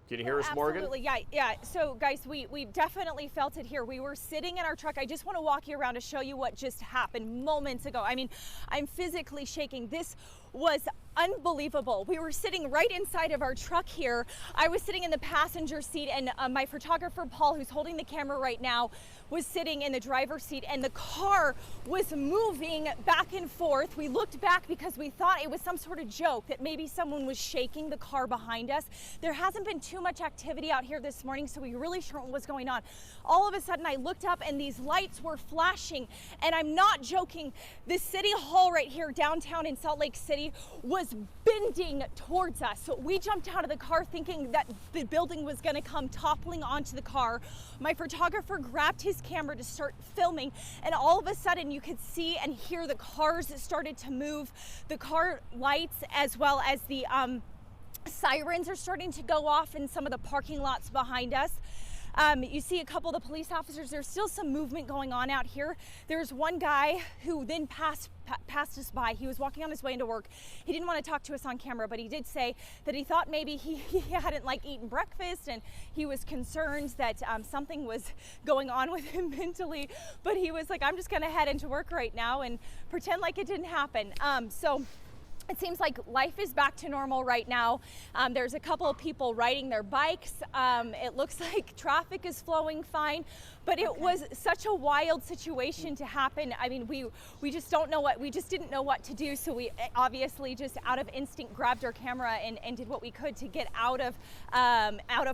Can you hear us, Morgan? Absolutely, yeah. So, guys, we definitely felt it here. We were sitting in our truck. I just want to walk you around to show you what just happened moments ago. I mean, I'm physically shaking. This was unbelievable. We were sitting right inside of our truck here. I was sitting in the passenger seat, and my photographer, Paul, who's holding the camera right now, was sitting in the driver's seat, and the car was moving back and forth. We looked back because we thought it was some sort of joke that maybe someone was shaking the car behind us. There hasn't been too much activity out here this morning, so we really sure what was going on. All of a sudden, I looked up and these lights were flashing, and I'm not joking. The City Hall right here downtown in Salt Lake City was bending towards us. So we jumped out of the car thinking that the building was going to come toppling onto the car. My photographer grabbed his camera to start filming, and all of a sudden you could see and hear the cars started to move. The car lights as well as the sirens are starting to go off in some of the parking lots behind us. You see a couple of the police officers. There's still some movement going on out here. There's one guy who then passed us by. He was walking on his way into work. He didn't want to talk to us on camera, but he did say that he thought maybe he hadn't eaten breakfast, and he was concerned that something was going on with him mentally. But he was like, I'm just going to head into work right now and pretend like it didn't happen. So it seems like life is back to normal right now. There's a couple of people riding their bikes. It looks like traffic is flowing fine, but it was such a wild situation to happen. I mean, we just didn't know what to do. So we obviously just out of instinct grabbed our camera and did what we could to get out of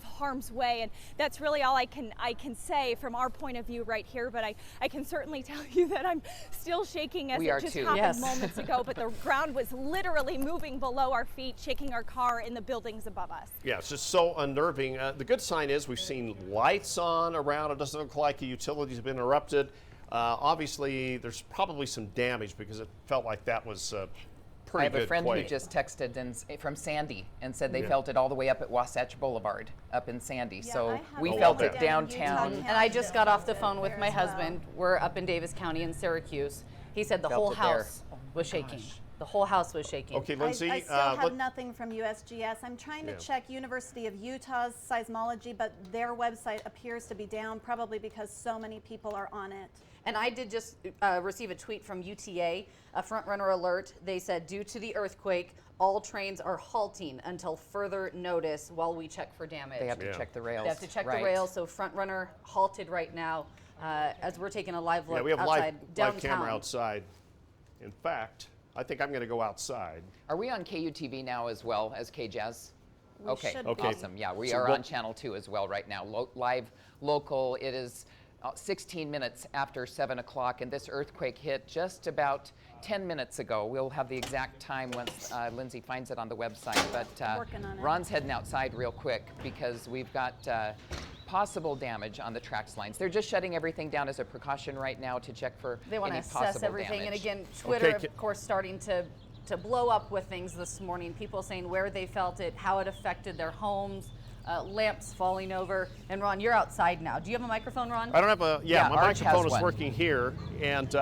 harm's way. And that's really all I can say from our point of view right here. But I can certainly tell you that I'm still shaking as it just happened moments ago. But the ground was literally moving below our feet, shaking our car in the buildings above us. Yeah, it's just so unnerving. The good sign is we've seen lights on around. It doesn't look like the utilities have been interrupted. Obviously, there's probably some damage because it felt like that was pretty good. I have a friend quake. who just texted from Sandy and said they felt it all the way up at Wasatch Boulevard up in Sandy. Yeah, so we felt it downtown. And I just got off the phone with my husband. We're up in Davis County in Syracuse. He said the whole house was shaking. The whole house was shaking. Okay, Lindsay. I still have nothing from USGS. I'm trying to check University of Utah's seismology, but their website appears to be down, probably because so many people are on it. And I did just receive a tweet from UTA, a front runner alert. They said, due to the earthquake, all trains are halting until further notice while we check for damage. They have to check the rails. They have to check the rails, so front runner halted right now as we're taking a live look Yeah, we have outside live camera outside. In fact, I think I'm going to go outside. Are we on KUTV now as well as KJazz? We should be. Awesome. Yeah, we are on Channel 2 as well right now. Live local. It is 16 minutes after 7 o'clock, and this earthquake hit just about 10 minutes ago. We'll have the exact time once Lindsay finds it on the website. But Ron's heading outside real quick because we've got possible damage on the tracks lines. They're just shutting everything down as a precaution right now to check for They want to any assess possible everything. damage. And again, Twitter, of course, starting to blow up with things this morning. People saying where they felt it, how it affected their homes, lamps falling over. And Ron, you're outside now. Do you have a microphone, Ron? I don't have a, my Arch microphone has is one. working here, and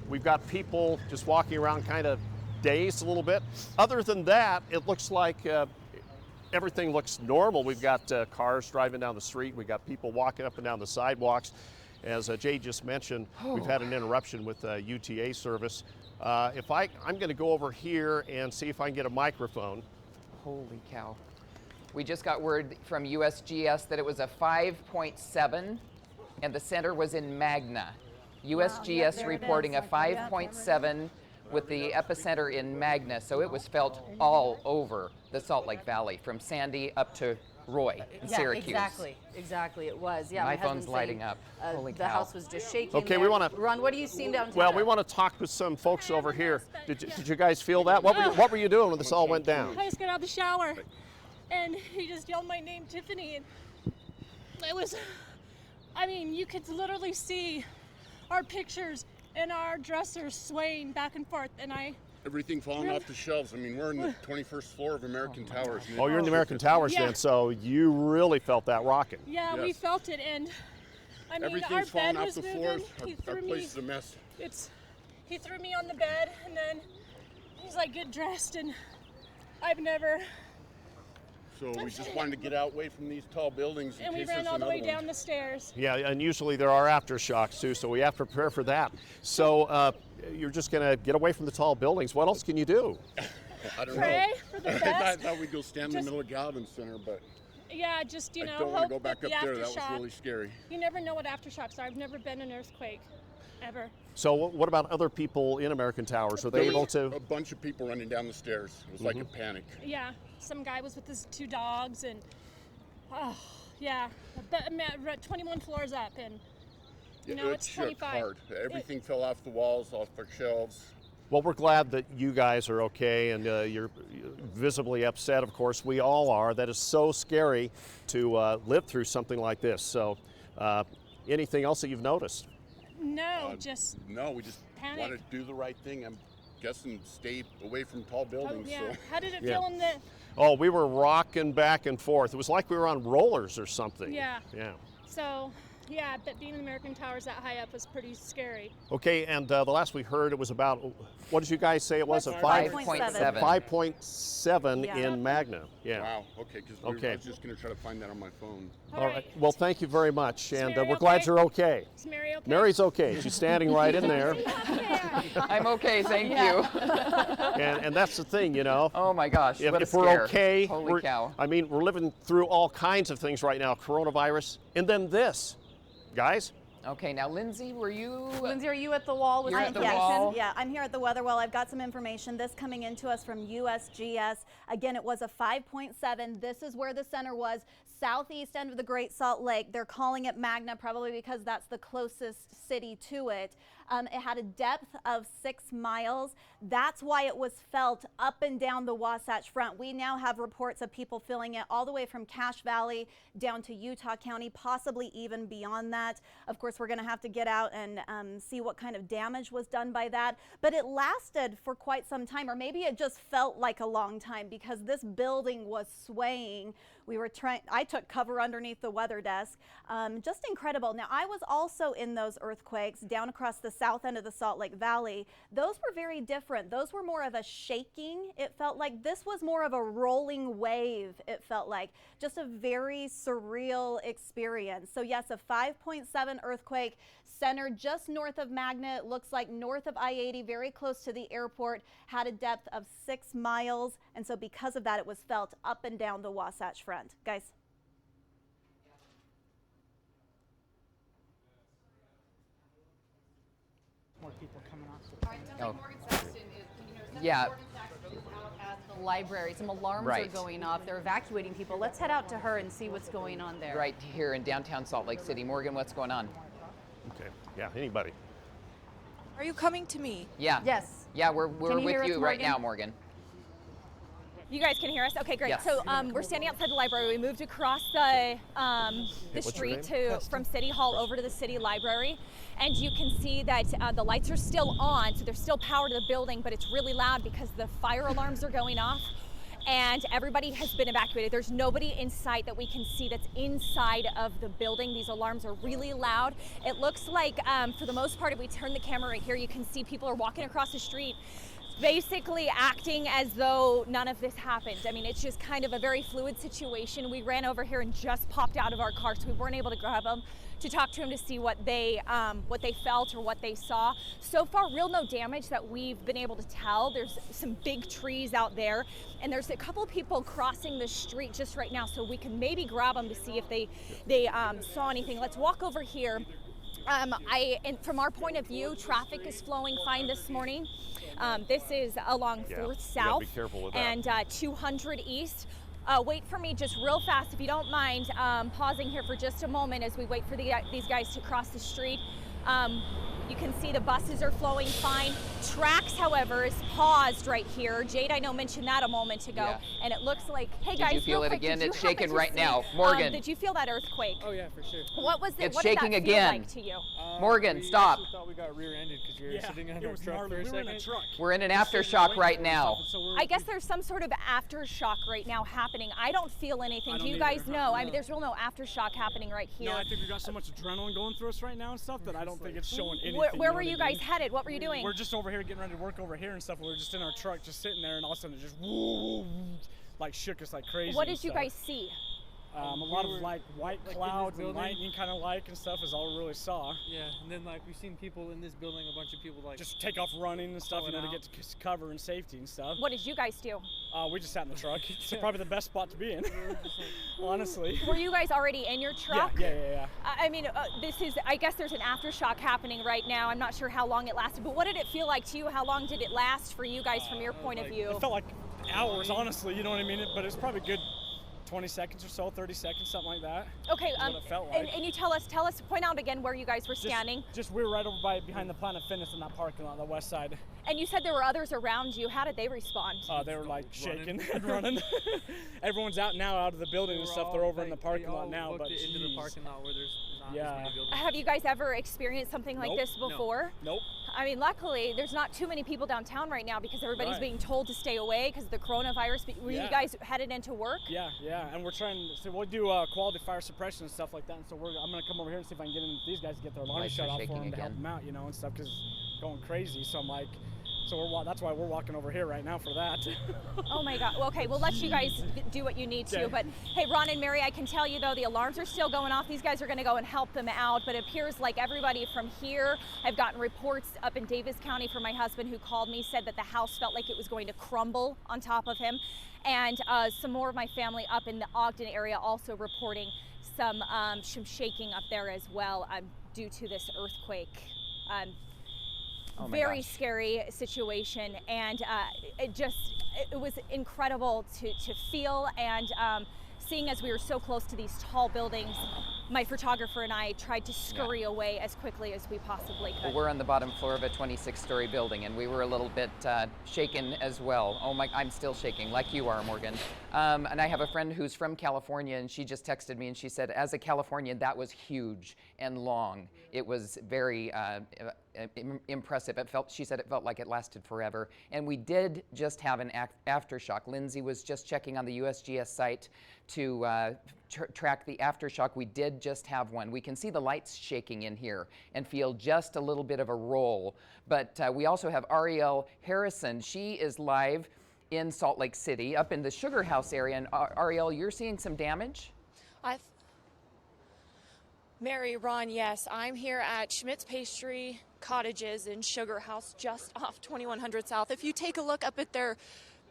we've got people just walking around kind of dazed a little bit. Other than that, it looks like everything looks normal. We've got cars driving down the street. We've got people walking up and down the sidewalks. As Jay just mentioned, we've had an interruption with UTA service. I'm going to go over here and see if I can get a microphone. Holy cow. We just got word from USGS that it was a 5.7 and the center was in Magna. USGS reporting a 5.7 with the epicenter in Magna, so it was felt all over the Salt Lake Valley, from Sandy up to Roy in Syracuse. Exactly, it was. Yeah, my husband's phone's lighting saying, up. Holy the cow. house was just shaking. Okay, there. we want to. Ron, what are you seeing downtown? Well, we want to talk with some folks over here. Did you guys feel that? What were you doing when this all went down? I just got out of the shower, and he just yelled my name, Tiffany, and it was, I mean, you could literally see our pictures and our dressers swaying back and forth, and everything falling off the shelves. I mean, we're in the 21st floor of American Towers. Oh, you're in the American Towers then, so you really felt that rocking. Yeah, we felt it, and I mean, everything's our falling bed off was the moving. floors. He Our threw place me. is a mess. He threw me on the bed, and then he's like, "Get dressed," and I've never. So we just wanted to get out away from these tall buildings. And we ran all the way down the stairs. Yeah, and usually there are aftershocks too, so we have to prepare for that. So you're just going to get away from the tall buildings. What else can you do? I don't Pray know. for the I best. thought we'd go stand in the middle of Galvin Center, but Yeah, just, you know, I don't want hope to go back that up the there. That was aftershock- really scary. You never know what aftershocks are. I've never been in an earthquake, ever. So what about other people in American Towers? Are they able to? A bunch of people running down the stairs. It was like a panic. Yeah, some guy was with his 2 dogs, and oh, yeah, but 21 floors up, and you know, it it's shook 25. hard. Everything fell off the walls, off our shelves. Well, we're glad that you guys are okay, and you're visibly upset. Of course, we all are. That is so scary to live through something like this. So, anything else that you've noticed? No, just No, we just panic. wanted to do the right thing. I'm guessing stay away from tall buildings. Oh, yeah. So. How did it Yeah. feel in the? Oh, we were rocking back and forth. It was like we were on rollers or something. Yeah. Yeah. So, yeah, but being in the American Towers that high up was pretty scary. Okay, and the last we heard, it was about, what did you guys say it was? 5.7. 5.7 Yeah. in Magna. Yeah. Wow. Okay, because I was just going to try to find that on my phone. All right. Well, thank you very much, and Mary we're glad okay? you're okay. Is Mary okay? Mary's okay. She's standing right in there. I'm okay, thank you. And that's the thing, you know. Oh my gosh, what a If we're scare. okay, Holy cow. I mean, we're living through all kinds of things right now, coronavirus, and then this. Guys? Okay, now Lindsay, were you? Lindsay, are you at the wall with You're the at the information? wall? Yeah, I'm here at the weather well. I've got some information. This coming into us from USGS. Again, it was a 5.7. This is where the center was, southeast end of the Great Salt Lake. They're calling it Magna probably because that's the closest city to it. It had a depth of 6 miles. That's why it was felt up and down the Wasatch Front. We now have reports of people feeling it all the way from Cache Valley down to Utah County, possibly even beyond that. Of course, we're going to have to get out and see what kind of damage was done by that. But it lasted for quite some time, or maybe it just felt like a long time because this building was swaying. I took cover underneath the weather desk. Just incredible. Now, I was also in those earthquakes down across the south end of the Salt Lake Valley. Those were very different. Those were more of a shaking. It felt like this was more of a rolling wave, it felt like. Just a very surreal experience. So yes, a 5.7 earthquake centered just north of Magna. It looks like north of I-80, very close to the airport, had a depth of 6 miles. And so because of that, it was felt up and down the Wasatch Front. Guys. More people coming off. Yeah. At the library, some alarms are going off. They're evacuating people. Let's head out to her and see what's going on there. Right here in downtown Salt Lake City. Morgan, what's going on? Okay. Yeah, anybody. Are you coming to me? Yeah. Yes. Yeah, we're Can you with hear us, you right Morgan? now, Morgan. You guys can hear us? Okay, great. Yes. So we're standing outside the library. We moved across the what's your street from City Hall over to the City Library. And you can see that the lights are still on, so there's still power to the building, but it's really loud because the fire alarms are going off. And everybody has been evacuated. There's nobody in sight that we can see that's inside of the building. These alarms are really loud. It looks like, for the most part, if we turn the camera right here, you can see people are walking across the street, basically acting as though none of this happened. I mean, it's just kind of a very fluid situation. We ran over here and just popped out of our car, so we weren't able to grab them to talk to them to see what they felt or what they saw. So far, real no damage that we've been able to tell. There's some big trees out there, and there's a couple of people crossing the street just right now, so we can maybe grab them to see if they saw anything. Let's walk over here. And from our point of view, traffic is flowing fine this morning. This is along 4th South be careful with that. and 200 East. Wait for me just real fast, if you don't mind, pausing here for just a moment as we wait for these guys to cross the street. You can see the buses are flowing fine. Tracks, however, is paused right here. Jade, I know, mentioned that a moment ago. Yeah. And it looks like, hey guys, Did you feel real it quick, again? did you It's shaking happen to right see, now. Morgan. Did you feel that earthquake? Oh yeah, for sure. What was it? It's what shaking did that feel again. like to you? Morgan, stop. We thought we got rear-ended because you were sitting on it our was truck gnarly. for a We were in second. a truck. We're in an aftershock right now. I guess there's some sort of aftershock right now happening. I don't feel anything. I Do don't you either. guys know? I No. mean, there's real no aftershock happening right here. No, I think we got so much adrenaline going through us right now and stuff that I don't think it's showing anything. Where were you guys headed? What were you doing? We're just over here getting ready to work over here and stuff. We were just in our truck, just sitting there, and all of a sudden it just woo, like shook us like crazy. What and did you stuff. guys see? A lot of like white like, in this clouds and building. lightning kind of like and stuff is all we really saw. Yeah, and then like we've seen people in this building, a bunch of people like Just take off running and stuff, Pulling to out. get to cover and safety and stuff. What did you guys do? We just sat in the truck. It's probably the best spot to be in, honestly. Were you guys already in your truck? Yeah. I mean, I guess there's an aftershock happening right now. I'm not sure how long it lasted, but what did it feel like to you? How long did it last for you guys from your point of view? It felt like hours, honestly, you know what I mean? But it's probably good 20 seconds or so, 30 seconds, something like that. Okay, That's what it felt like. and you tell us, point out again where you guys were standing. Just we were right over behind the Planet Fitness in that parking lot on the west side. And you said there were others around you. How did they respond? They were like shaking and running. Everyone's out now, out of the building and stuff. They're over in the parking lot now. But into the parking lot where there's not as many buildings. Have you guys ever experienced something like Nope. this before? Nope. I mean, luckily, there's not too many people downtown right now because everybody's being told to stay away because of the coronavirus. Were you guys headed into work? Yeah, and we're trying. So we'll do quality fire suppression and stuff like that. And so I'm gonna come over here and see if I can get in these guys to get their alarm shut off for them to help them out, you know, and stuff because it's going crazy. So I'm like. So that's why we're walking over here right now for that. Oh my God. Well, okay, we'll let you guys do what you need to. But hey, Ron and Mary, I can tell you though, the alarms are still going off. These guys are going to go and help them out. But it appears like everybody from here, I've gotten reports up in Davis County from my husband who called me, said that the house felt like it was going to crumble on top of him. And some more of my family up in the Ogden area also reporting some shaking up there as well due to this earthquake. Very scary situation, and it was incredible to feel, and seeing as we were so close to these tall buildings, my photographer and I tried to scurry away as quickly as we possibly could. Well, we're on the bottom floor of a 26-story building, and we were a little bit shaken as well. Oh my, I'm still shaking, like you are, Morgan. And I have a friend who's from California, and she just texted me, and she said, as a Californian, that was huge and long. It was very impressive. She said it felt like it lasted forever. And we did just have an aftershock. Lindsay was just checking on the USGS site to track the aftershock. We did just have one. We can see the lights shaking in here and feel just a little bit of a roll. But we also have Ariel Harrison. She is live in Salt Lake City, up in the Sugar House area. And Ariel, you're seeing some damage? Mary, Ron, yes, I'm here at Schmidt's Pastry Cottages in Sugar House, just off 2100 South. If you take a look up at their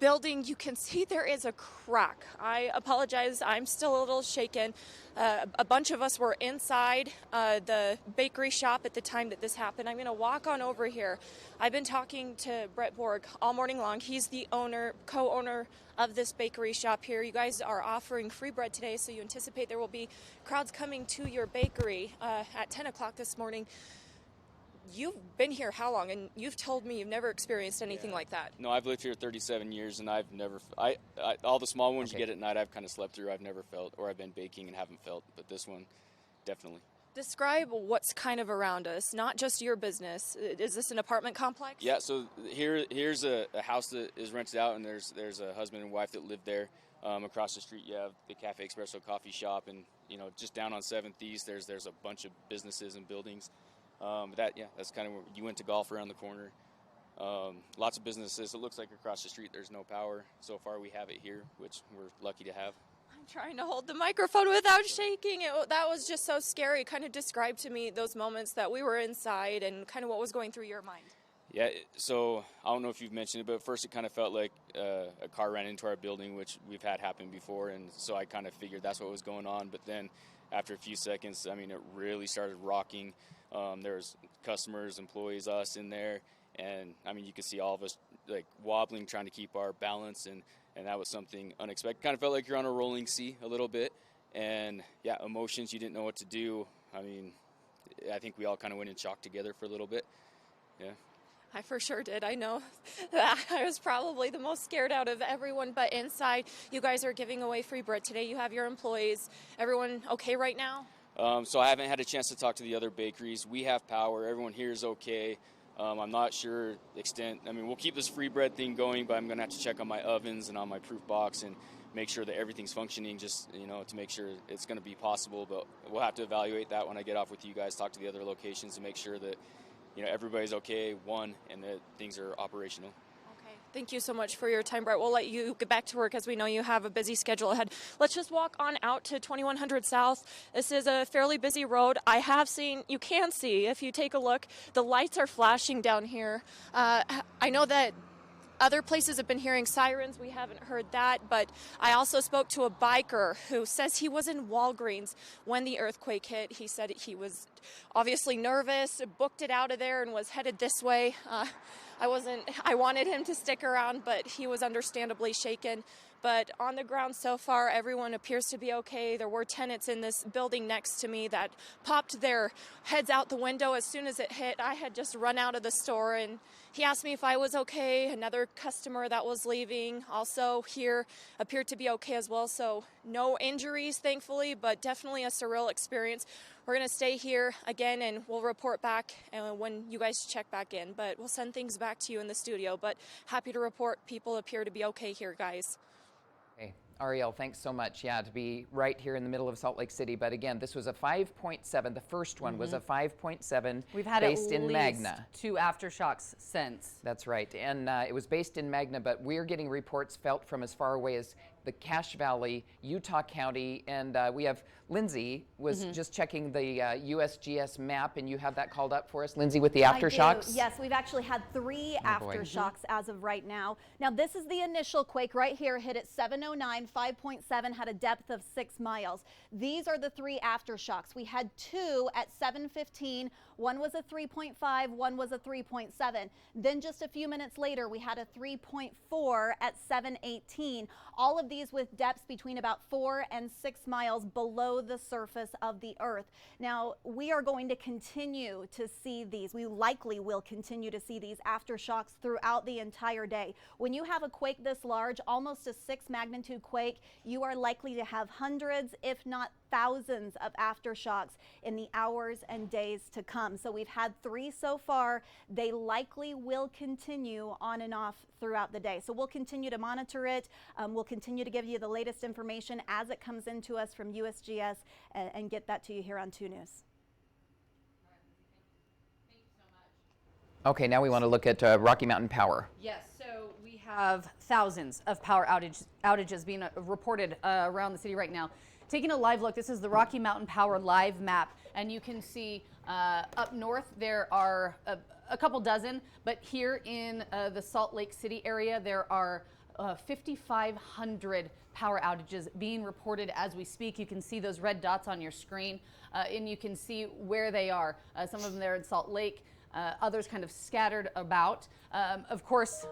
building, you can see there is a crack. I apologize, I'm still a little shaken. A bunch of us were inside the bakery shop at the time that this happened. I'm going to walk on over here. I've been talking to Brett Borg all morning long. He's the co-owner of this bakery shop here. You guys are offering free bread today, so you anticipate there will be crowds coming to your bakery at 10 o'clock this morning. You've been here how long? And you've told me you've never experienced anything like that. No, I've lived here 37 years, and I've never, all the small ones you get at night, I've kind of slept through. I've never felt, or I've been baking and haven't felt, but this one, definitely. Describe what's kind of around us, not just your business. Is this an apartment complex? Yeah, so here's a house that is rented out, and there's a husband and wife that live there. Across the street, you have the Cafe Espresso coffee shop, and just down on 7th East, there's a bunch of businesses and buildings. That's kind of where you went to golf around the corner. Lots of businesses. It looks like across the street there's no power. So far we have it here, which we're lucky to have. I'm trying to hold the microphone without shaking. That was just so scary. Kind of describe to me those moments that we were inside and kind of what was going through your mind. Yeah, so I don't know if you've mentioned it, but at first it kind of felt like a car ran into our building, which we've had happen before, and so I kind of figured that's what was going on. But then after a few seconds, I mean, it really started rocking. There was customers, employees, us in there, and I mean, you could see all of us like wobbling, trying to keep our balance, and that was something unexpected. Kind of felt like you're on a rolling sea a little bit, and yeah, emotions, you didn't know what to do. I mean, I think we all kind of went in shock together for a little bit. Yeah. I for sure did. I know that I was probably the most scared out of everyone, but inside, you guys are giving away free bread today. You have your employees. Everyone okay right now? So I haven't had a chance to talk to the other bakeries. We have power. Everyone here is okay. I'm not sure extent. I mean, we'll keep this free bread thing going, but I'm going to have to check on my ovens and on my proof box and make sure that everything's functioning just, to make sure it's going to be possible. But we'll have to evaluate that when I get off with you guys, talk to the other locations and make sure that, everybody's okay, and that things are operational. Okay. Thank you so much for your time, Brett. We'll let you get back to work as we know you have a busy schedule ahead. Let's just walk on out to 2100 South. This is a fairly busy road. You can see, if you take a look, the lights are flashing down here. I know that other places have been hearing sirens. We haven't heard that, but I also spoke to a biker who says he was in Walgreens when the earthquake hit. He said he was obviously nervous, booked it out of there, and was headed this way. I wanted him to stick around, but he was understandably shaken. But on the ground so far, everyone appears to be okay. There were tenants in this building next to me that popped their heads out the window as soon as it hit. I had just run out of the store, and he asked me if I was okay. Another customer that was leaving also here appeared to be okay as well. So no injuries, thankfully, but definitely a surreal experience. we're going to stay here again, and we'll report back when you guys check back in. But we'll send things back to you in the studio. But happy to report people appear to be okay here, guys. Okay. Ariel, thanks so much. Yeah, to be right here in the middle of Salt Lake City. But again, this was a 5.7. The first one was a 5.7. We've had based at in least Magna. 2 aftershocks since. That's right. And it was based in Magna, but we're getting reports felt from as far away as the Cache Valley, Utah County, and we have Lindsay was just checking the USGS map, and you have that called up for us, Lindsay, with the aftershocks? I do. Yes, we've actually had 3 aftershocks as of right now. Now, this is the initial quake right here, hit at 7:09, 5.7, had a depth of 6 miles. These are the 3 aftershocks. We had 2 at 7:15. One was a 3.5, one was a 3.7. Then just a few minutes later, we had a 3.4 at 7:18. All of these with depths between about 4 and 6 miles below the surface of the earth. Now, we are going to continue to see these. We likely will continue to see these aftershocks throughout the entire day. When you have a quake this large, almost a 6 magnitude quake, you are likely to have hundreds, if not thousands of aftershocks in the hours and days to come. So we've had 3 so far. They likely will continue on and off throughout the day. So we'll continue to monitor it. We'll continue to give you the latest information as it comes into us from USGS and get that to you here on 2 News. Okay, now we want to look at Rocky Mountain Power. Yes, so we have thousands of power outages being reported around the city right now. Taking a live look, this is the Rocky Mountain Power live map, and you can see up north there are a couple dozen, but here in the Salt Lake City area there are 5,500 power outages being reported as we speak. You can see those red dots on your screen, and you can see where they are. Some of them there in Salt Lake, others kind of scattered about. Of course,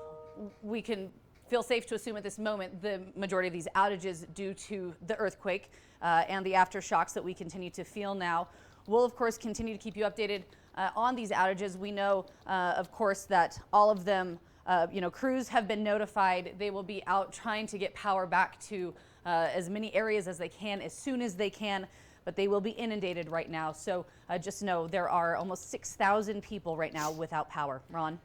we can feel safe to assume at this moment the majority of these outages due to the earthquake and the aftershocks that we continue to feel now. We'll, of course, continue to keep you updated on these outages. We know, of course, that all of them, crews have been notified. They will be out trying to get power back to as many areas as they can, as soon as they can, but they will be inundated right now. So just know there are almost 6,000 people right now without power. Ron?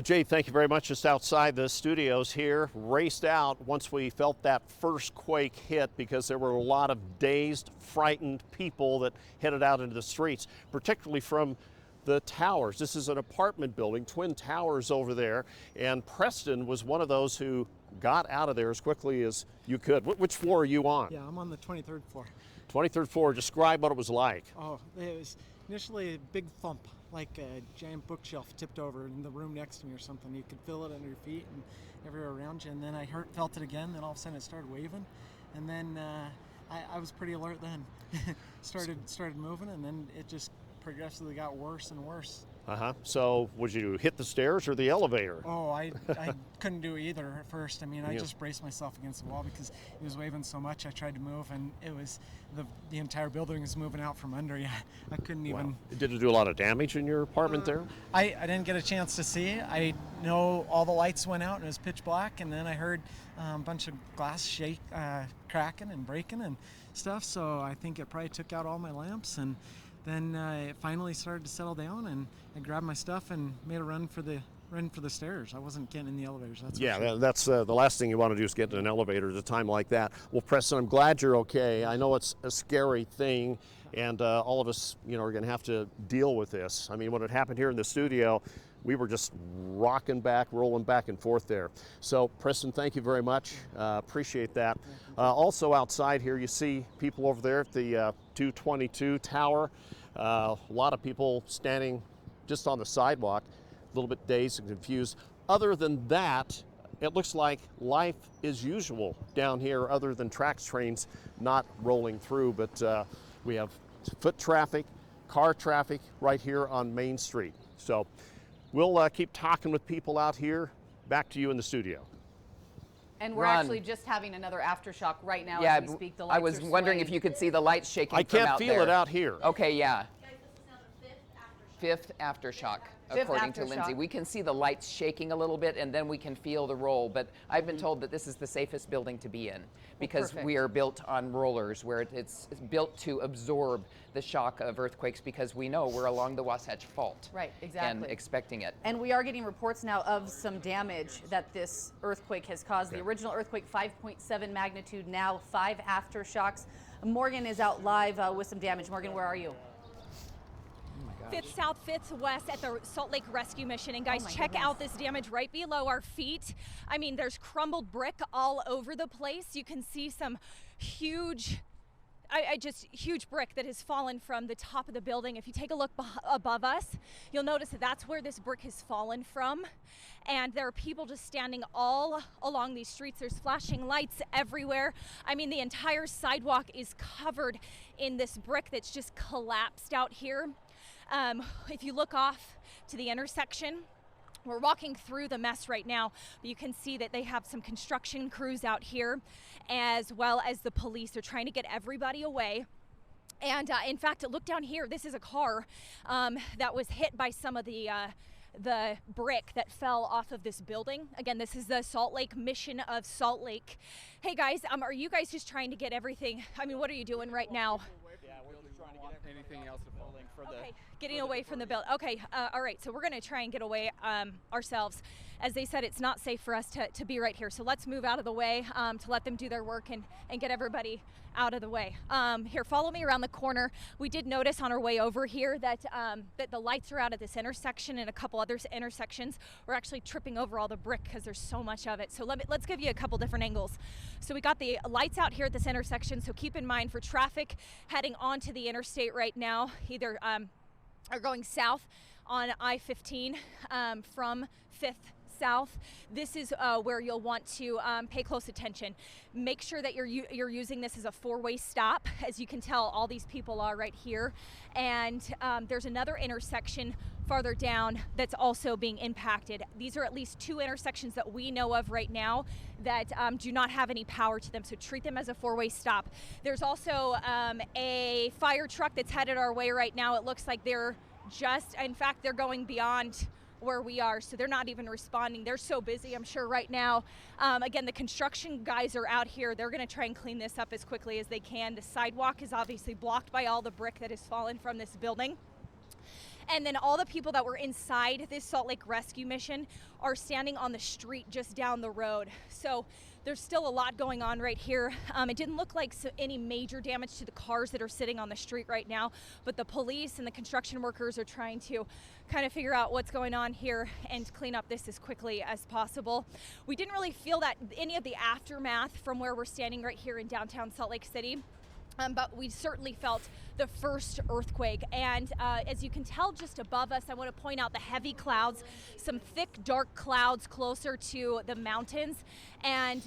Jay, thank you very much. Just outside the studios here, raced out once we felt that first quake hit because there were a lot of dazed, frightened people that headed out into the streets, particularly from the towers. This is an apartment building, twin towers over there, and Preston was one of those who got out of there as quickly as you could. Which floor are you on? Yeah, I'm on the 23rd floor. 23rd floor. Describe what it was like. Oh, it was initially a big thump, like a giant bookshelf tipped over in the room next to me or something. You could feel it under your feet and everywhere around you. And then I felt it again. Then all of a sudden it started waving, and then I was pretty alert then. started moving, and then it just progressively got worse and worse. So would you hit the stairs or the elevator? Oh, I couldn't do either at first. I mean, I just braced myself against the wall because it was waving so much. I tried to move, and it was the entire building was moving out from under you. I couldn't even. Did it do a lot of damage in your apartment there? I didn't get a chance to see. I know all the lights went out and it was pitch black, and then I heard a bunch of glass cracking and breaking and stuff. So I think it probably took out all my lamps, and then it finally started to settle down, and I grabbed my stuff and made a run for the stairs. I wasn't getting in the elevators. That's for sure. That's the last thing you want to do is get in an elevator at a time like that. Well, Preston, I'm glad you're okay. I know it's a scary thing, and all of us, are going to have to deal with this. I mean, when it happened here in the studio, we were just rolling back and forth there. So, Preston, thank you very much. Appreciate that. Also outside here, you see people over there at the 222 tower. A lot of people standing just on the sidewalk, a little bit dazed and confused. Other than that, it looks like life is usual down here, other than tracks trains not rolling through. But we have foot traffic, car traffic right here on Main Street. So we'll keep talking with people out here. Back to you in the studio. And we're actually just having another aftershock right now as we speak. The lights I was wondering if you could see the lights shaking. I can't feel it out here. Okay, yeah. Guys, this is now the 5th Fifth aftershock, according to Lindsay. We can see the lights shaking a little bit, and then we can feel the roll. But I've been told that this is the safest building to be in because we are built on rollers, where it's built to absorb the shock of earthquakes, because we know we're along the Wasatch Fault. Right, exactly. And expecting it. And we are getting reports now of some damage that this earthquake has caused. The original earthquake, 5.7 magnitude, now 5 aftershocks. Morgan is out live with some damage. Morgan, where are you? 5th South, 5th West at the Salt Lake Rescue Mission. And guys, check out this damage right below our feet. I mean, there's crumbled brick all over the place. You can see some huge, huge brick that has fallen from the top of the building. If you take a look above us, you'll notice that that's where this brick has fallen from. And there are people just standing all along these streets. There's flashing lights everywhere. I mean, the entire sidewalk is covered in this brick that's just collapsed out here. If you look off to the intersection, we're walking through the mess right now, but you can see that they have some construction crews out here, as well as the police. They're trying to get everybody away. And in fact, look down here. This is a car that was hit by some of the brick that fell off of this building. Again, this is the Salt Lake Mission of Salt Lake. Hey guys, are you guys just trying to get everything? I mean, what are you doing right now? Yeah, we're just trying to get anything else falling for Okay, getting away from the building. Okay, all right, so we're gonna try and get away ourselves. As they said, it's not safe for us to be right here. So let's move out of the way to let them do their work and get everybody out of the way. Here, follow me around the corner. We did notice on our way over here that that the lights are out at this intersection and a couple other intersections. We're actually tripping over all the brick because there's so much of it. So let's give you a couple different angles. So we got the lights out here at this intersection. So keep in mind for traffic heading onto the interstate right now, either are going south on I-15 from 5th South. This is where you'll want to pay close attention. Make sure that you're using this as a four-way stop. As you can tell, all these people are right here. And there's another intersection farther down that's also being impacted. These are at least 2 intersections that we know of right now that do not have any power to them, so treat them as a four-way stop. There's also a fire truck that's headed our way right now. It looks like they're in fact, they're going beyond where we are, so they're not even responding. They're so busy, I'm sure, right now. Again, the construction guys are out here. They're gonna try and clean this up as quickly as they can. The sidewalk is obviously blocked by all the brick that has fallen from this building. And then all the people that were inside this Salt Lake Rescue Mission are standing on the street just down the road. So there's still a lot going on right here. It didn't look like any major damage to the cars that are sitting on the street right now, but the police and the construction workers are trying to kind of figure out what's going on here and clean up this as quickly as possible. We didn't really feel that any of the aftermath from where we're standing right here in downtown Salt Lake City. But we certainly felt the first earthquake. And as you can tell just above us, I want to point out the heavy clouds, some thick, dark clouds closer to the mountains. And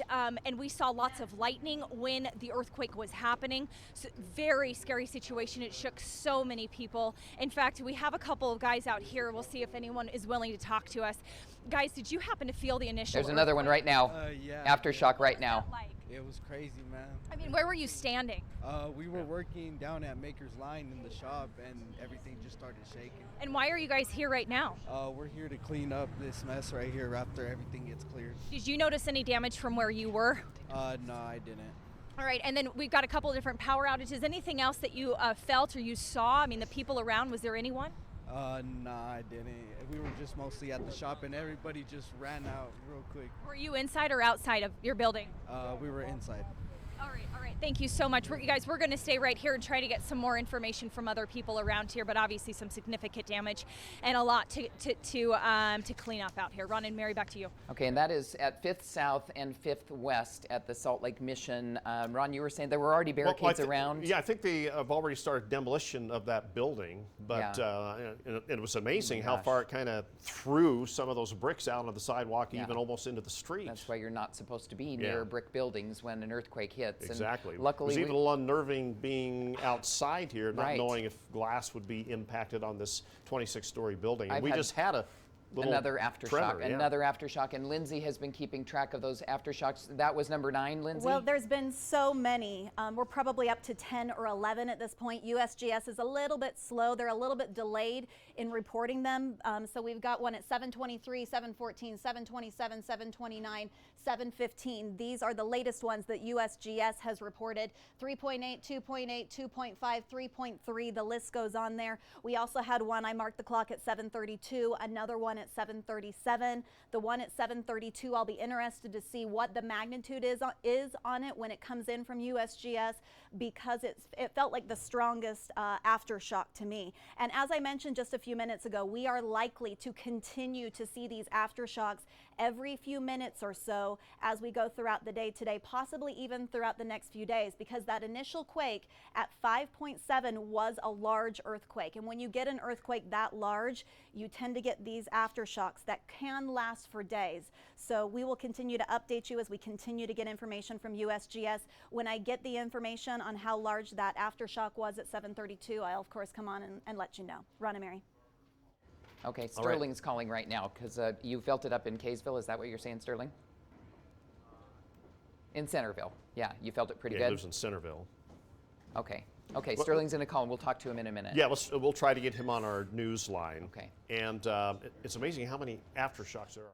we saw lots of lightning when the earthquake was happening. So very scary situation. It shook so many people. In fact, we have a couple of guys out here. We'll see if anyone is willing to talk to us. Guys, did you happen to feel the initial There's another one right now. Yeah. Aftershock right now. It was crazy, man. I mean, where were you standing? We were working down at Maker's Line in the shop, and everything just started shaking. And why are you guys here right now? We're here to clean up this mess right here after everything gets cleared. Did you notice any damage from where you were? No, I didn't. All right, and then we've got a couple of different power outages. Anything else that you felt or you saw? I mean, the people around, was there anyone? Nah, I didn't. We were just mostly at the shop, and everybody just ran out real quick. Were you inside or outside of your building? We were inside. All right. Thank you so much. You guys, we're going to stay right here and try to get some more information from other people around here, but obviously some significant damage and a lot to clean up out here. Ron and Mary, back to you. Okay, and that is at 5th South and 5th West at the Salt Lake Mission. Ron, you were saying there were already barricades around? Yeah, I think they have already started demolition of that building, but it was amazing how far it kind of threw some of those bricks out on the sidewalk, even almost into the street. That's why you're not supposed to be near brick buildings when an earthquake hits. Exactly. And luckily, it was even a little unnerving being outside here, not Right. knowing if glass would be impacted on this 26-story building. And I've we had- just had a Another aftershock, tremor, yeah. another aftershock. And Lindsay has been keeping track of those aftershocks. That was number 9, Lindsay? Well, there's been so many. We're probably up to 10 or 11 at this point. USGS is a little bit slow. They're a little bit delayed in reporting them. So we've got one at 7:23, 7:14, 7:27, 7:29, 7:15. These are the latest ones that USGS has reported. 3.8, 2.8, 2.5, 3.3. The list goes on there. We also had one, I marked the clock at 7:32, another one at 7:37. The one at 7:32, I'll be interested to see what the magnitude is on it when it comes in from USGS, because it felt like the strongest aftershock to me. And as I mentioned just a few minutes ago, we are likely to continue to see these aftershocks every few minutes or so as we go throughout the day today, possibly even throughout the next few days, because that initial quake at 5.7 was a large earthquake. And when you get an earthquake that large, you tend to get these aftershocks that can last for days. So we will continue to update you as we continue to get information from USGS. When I get the information on how large that aftershock was at 7:32, I'll of course come on and let you know. Ron and Mary. Okay, Sterling's calling right now because you felt it up in Kaysville. Is that what you're saying, Sterling? In Centerville. Yeah, you felt it pretty good? He lives in Centerville. Okay. Okay, Sterling's going to call and we'll talk to him in a minute. Yeah, we'll try to get him on our news line. Okay. And it's amazing how many aftershocks there are.